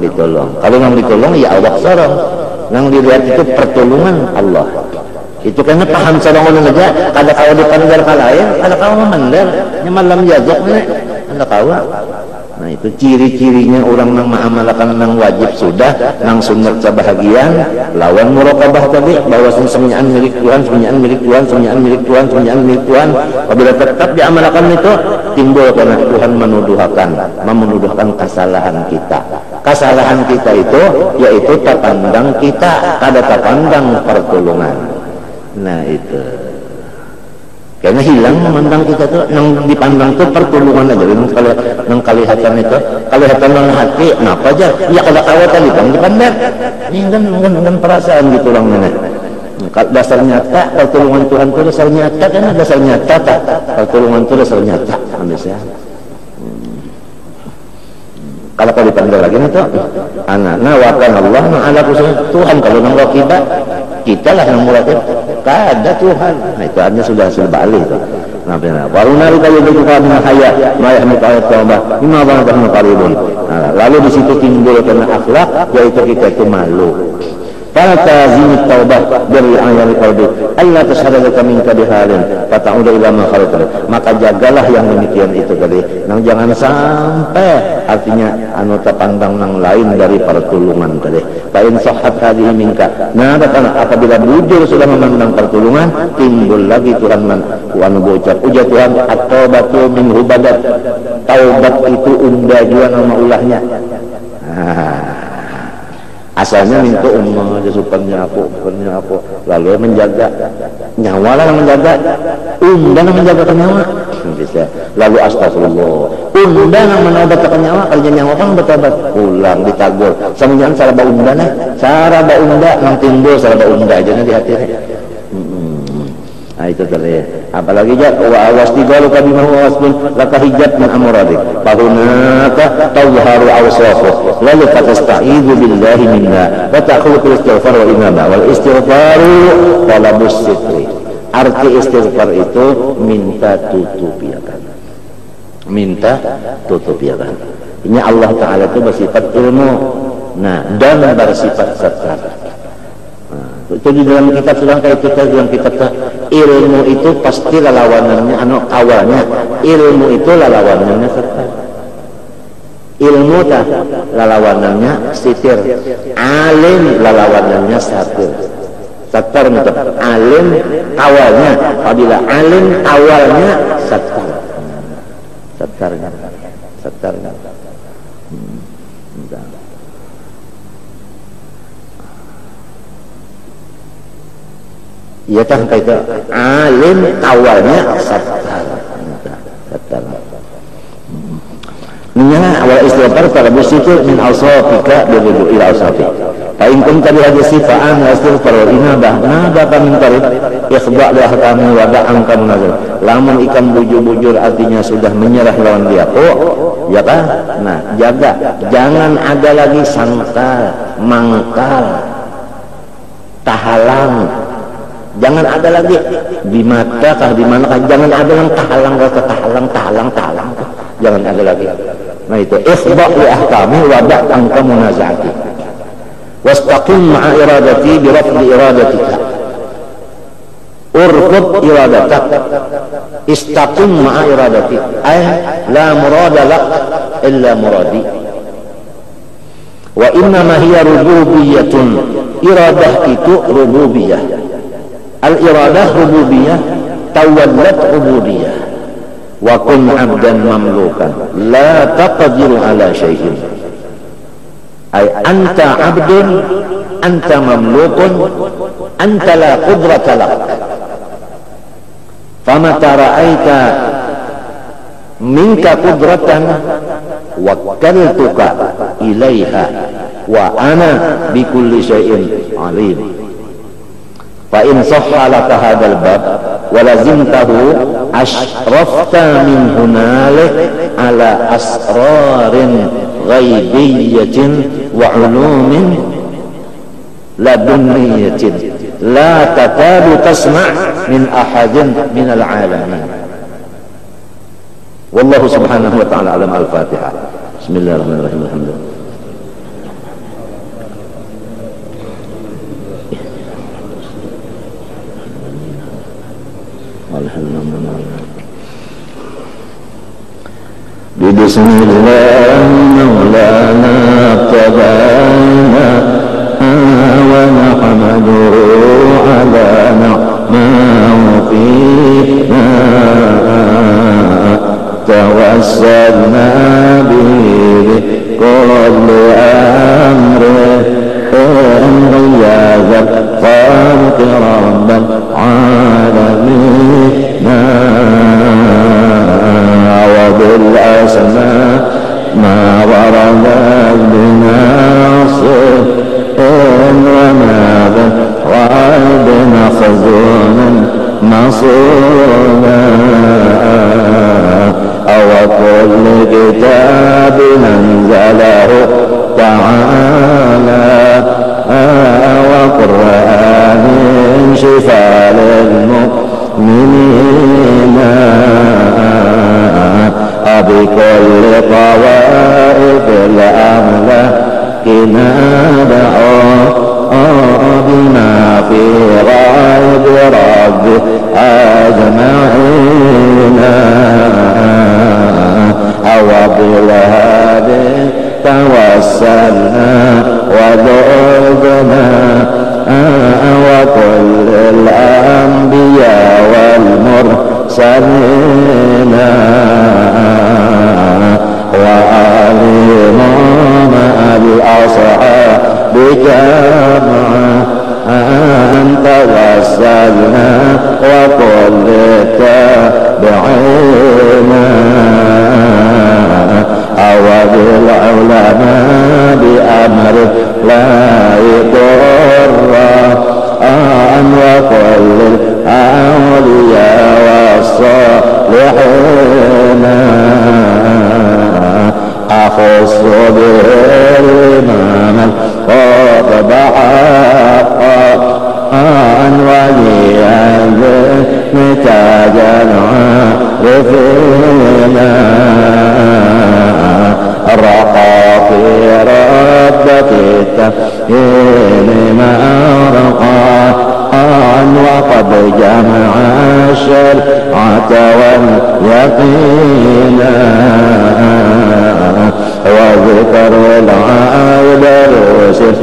ditolong. Kalau yang ditolong ya Allah sorong, yang dilihat itu pertolongan Allah. Itu karena paham sarang orang aja, kada kau dipandar kalayan, kada kau memandar, malam jazak kada kau. Nah itu ciri-cirinya orang yang mengamalkan yang wajib sudah, yang sunat sebahagian, lawan muraqabah tadi, bahwa semuanya milik Tuhan, semuanya milik Tuhan, semuanya milik Tuhan, semuanya milik Tuhan. Apabila tetap diamalkan itu, timbul karena Tuhan menuduhkan kesalahan kita. Kesalahan kita itu, yaitu terpandang kita, kada terpandang pertolongan. Nah itu karena hilang memandang kita tuh, yang dipandang tuh pertolongan aja. Yang kelihatan itu, kelihatan dengan hati, kenapa aja? Ya kada kawat tadi bang dipandang. Ini kan perasaan gitu orang mana. Dasar nyata pertolongan Tuhan itu dasar nyata, karena dasar nyata pertolongan itu dasar nyata. Manusia. Kalau kau dipandang lagi itu, anak, wakan Allah, anak usaha Tuhan kalau nang kita lah yang mulai. kada Tuhan. Nah, itu artinya sudah balik itu. Nah, baru nari kali itu kan haya, maya ayat taubat. Lima banget yang qaribun. Nah, lalu di situ timbul karena akhlak, yaitu kita itu malu. Faltazim taubat dari ayat qalbi alla tashhadu minka bihalin fata'udu ila ma khalaqta. Maka jagalah yang demikian itu tadi, nang jangan sampai artinya anu tapandang nang lain dari pertulungan tadi. Fa in sahhat hadhihi minka, nah apabila bujur sudah memandang pertulungan, timbul lagi Tuhan anu bocap ujar Tuhan at-taubatu min hubadat. Taubat itu unda jua nama ulahnya. Asalnya minta aja supaya apa, lalu menjaga nyawa lah menjaga, undang menjaga nyawa, bisa. Lalu astagfirullah, undang menjaga nyawa, kalau nyawa kan bertobat, pulang ditagur, semuanya salah bau undang salah bau undang, nang timbul salah bau undang aja di hati. Nah itu tadi. Apalagi ya wa awastigalu kabima huwa wasbun laka hijab min amradik fahunaka tawharu awsafu lalu fatasta'idhu billahi minna wa ta'khudhu istighfar wa inaba wal istighfaru talabus sitri. Arti istighfar itu minta tutupiakan, minta tutupiakan. Ini Allah Ta'ala itu bersifat ilmu, nah dan bersifat satar. Itu di dalam kitab sudah kayak kita dalam kitab ilmu itu pasti lalawanannya awalnya ilmu itu lalawanannya serta ilmu tak lalawanannya sitir, alim lalawanannya satir. Satar itu alim awalnya, apabila alim awalnya satar, satarnya. Iya kan itu alim awalnya satar. Nya awal istighfar talabus itu min awsafika biruju ila awsafi. Fa in kunta bi hadhihi sifa'an istighfar wa inabah nabaka min tarif ikhba' li ahkami wa da'an kamu nazar. Lamun ikan bujur-bujur artinya sudah menyerah lawan dia. Oh, ya kan? Nah, jaga jangan ada lagi sangkal, mangkal, tahalang. Jangan ada lagi di mata kah di mana kah, jangan ada yang tahalang, jangan ada lagi. Nah itu ikhba' li ahkami wa da'an kamu nazati wastaqim ma'a iradati bi rafdi iradatika urfud iradatak istaqim ma'a iradati ay la murada lak illa muradi wa innama hiya rububiyyatun. Iradah itu rububiyah, al-iradah rububiyah, tawallat rububiyah. Wa kun 'abdan mamlukan la taqdiru ala syai'in. Ay anta 'abdun, anta mamlukun, anta la qudrata lak. Famata ra'aita minka qudratan wakkaltuka ilaiha wa ana bikulli syai'in 'alim. Fa in sahha laka hadzal bab wa lazimtahu ashrafta min hunalik ala asrarin ghaibiyyatin wa ulumin ladunniyatin la takadu tasma' min ahadin min al-alamin. Wallahu subhanahu wa ta'ala alam. Al-Fatihah. Bismillahirrahmanirrahim. Alhamdulillah. Bismillah maulana tabaina wa nahmaduhu ala ni'mahu fina tawassalna bihi kulli amrin ya khalqi rabbal alamin بالأسماء ما ورد بناصر وما بالغيب مخزونا مصونا أو كل كتاب أنزله تعالى وقرآن شفاء في غيب ربي أجمعين وبالهادي توسلنا وذعبنا وكل الأنبياء والمرسلين وآلهم الأصحاب جمعا توسلنا وكل التابعين وبالعلماء بأمر لا يضر وكل الأولياء والصالحين أخص بالإمام الخطب حقا وليا نتاج العارفين رقى في ردة التفهيم ما رقى وقد جمع الشرعة واليقين وذكر العيب الرسل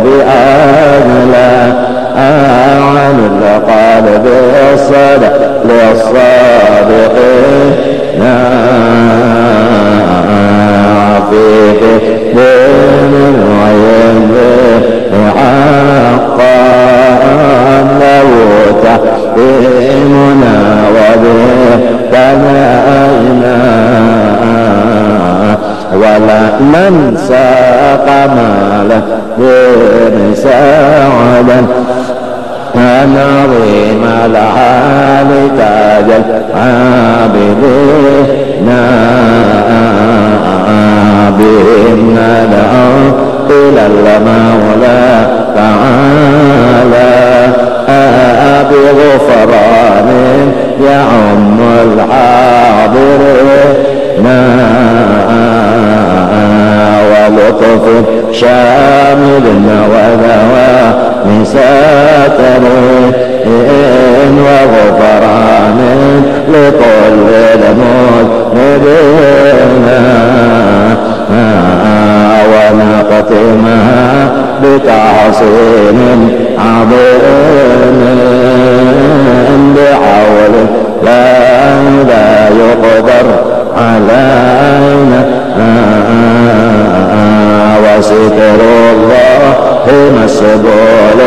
بأجلا عن القلب الصدق للصادقين فيه دين العين حقا له تحكيمنا وبه تنائنا ولا ننسى قمالا دين سعدا نظيم الحال تاج العابدين بهم ندعو إلى المولى تعالى بغفران يعم الحاضرين ولطف شامل ودوام ساتر وغفران لكل المذنبين ونختمها بتحصين عظيم بحول لا يقدر علينا وستر الله مسبول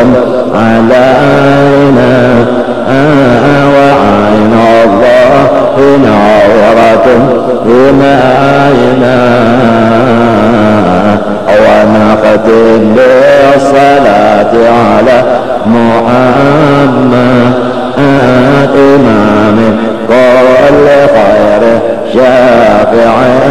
علينا وعين الله نورة بمعينا ونختم بالصلاة على محمد إمام كل خير شافعنا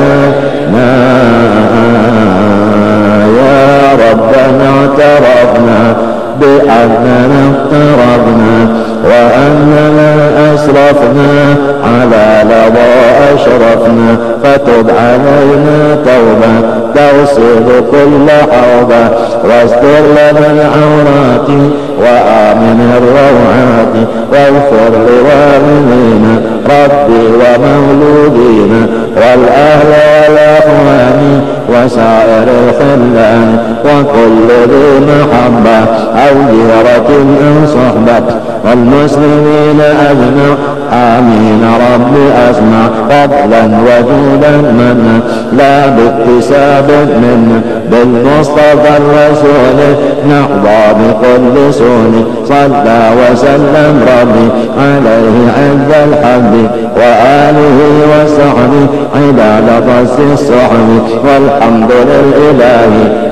يا ربنا اعترفنا بأننا اقتربنا وأننا أسرفنا على لظى أشرفنا فتب علينا توبة توصل كل حوبة واستر لنا العورات وآمن الروعات واغفر لوالدينا ربي ومولودينا والأهل والأخوان وسائر الخلان وكل ذي محبة أو جيرة أو صحبة والمسلمين أجمع آمين رب أسمع فضلا وجودا منا لا باكتساب منا بالمصطفى الرسول نحظى بكل سون صلى وسلم ربي عليه عز الحب وآله وصحبه عباد قص الصحب والحمد لله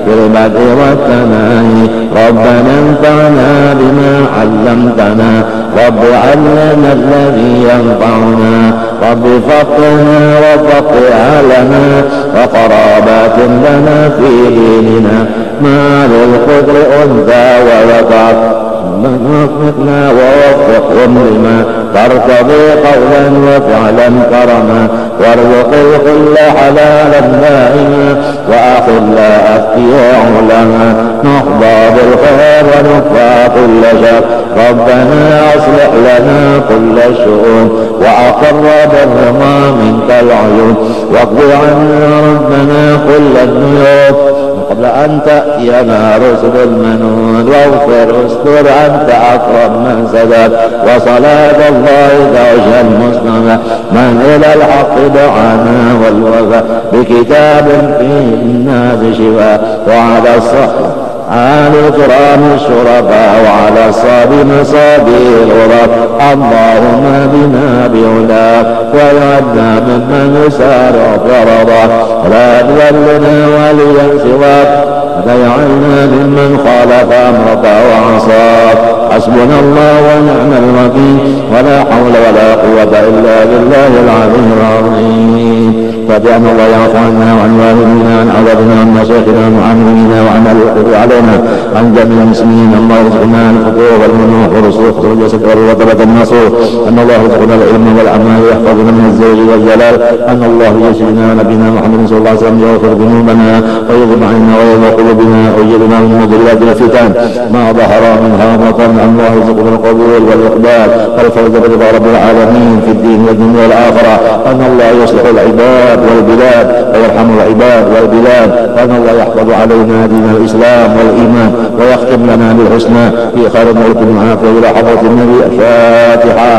بالبدء والتناهي ربنا انفعنا بما علمتنا رب علمنا الذي ينفعنا رب فقهنا وفقه لنا وقرابات لنا في ديننا ما للقدر أنثى ووقعت وفقنا ووفقهم لما ترتضي قولا وفعلا كرما وارزق الكل حلالا دائما وأخذ لا أفتياع لنا نحظى بالخير ونكفى كل شر ربنا أصلح لنا كل الشؤون وأقر بالرضا منك العيون واقض عنا ربنا كل الذنوب قبل أن تأتينا رسل المنون واغفر استر أنت أكرم من سدد وصلاة الله دوش المسلمة من إلى الحق دعانا والوفاء بكتاب فيه الناس شفاء وعلى الصحب على الكرام الشرفاء وعلى الصاب مصابي الغراب اللهم بنا بعلاك ويعدنا ممن يسارع فرضا ولا تذلنا وليا سواك فجعلنا ممن خالف أمرك وعصاك حسبنا الله ونعم الوكيل ولا حول ولا قوة إلا بالله العلي العظيم فبأن الله يعفو عنا وعن والدينا وعن أولادنا وعن مشايخنا وعن معلمينا وعن الوقوف علينا عن جميع المسلمين الله يرزقنا الفتوح والمنوح والرسوخ والجسد والرطبة النصوح أن الله يرزقنا العلم والأعمال ويحفظنا من الزوج والجلال أن الله يسرنا نبينا محمد صلى الله عليه وسلم يغفر ذنوبنا ويغفر عنا ويغفر قلوبنا ويجرنا من مضلات الفتن ما ظهر منها وبطن الله يرزقنا القبول والإقبال والفوز برضا رب العالمين في الدين والدنيا والآخرة أن الله يصلح العباد والبلاد ويرحم العباد والبلاد وأن الله يحفظ علينا دين الإسلام والإيمان ويختم لنا بالحسنى في خير الملك والعافية إلى حضرة النبي. الفاتحة.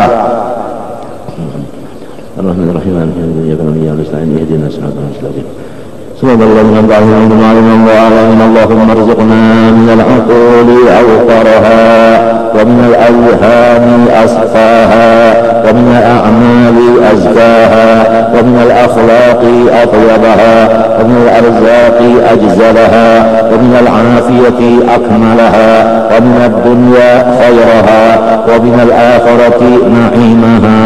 الرحمن الرحيم إياك نعبد وإياك نستعين اهدنا الصراط المستقيم صراط الذين أنعمت عليهم غير المغضوب عليهم اللهم ارزقنا من العقول أوقرها ومن الأذهان أصفاها ومن الأعمال أزكاها ومن الأخلاق أطيبها ومن الأرزاق أجزلها ومن العافية أكملها ومن الدنيا خيرها ومن الآخرة نعيمها.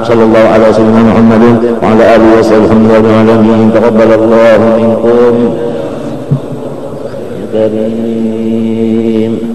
صلى الله على سيدنا محمد وعلى آله وصحبه العالمين. تقبل الله منكم يا كريم.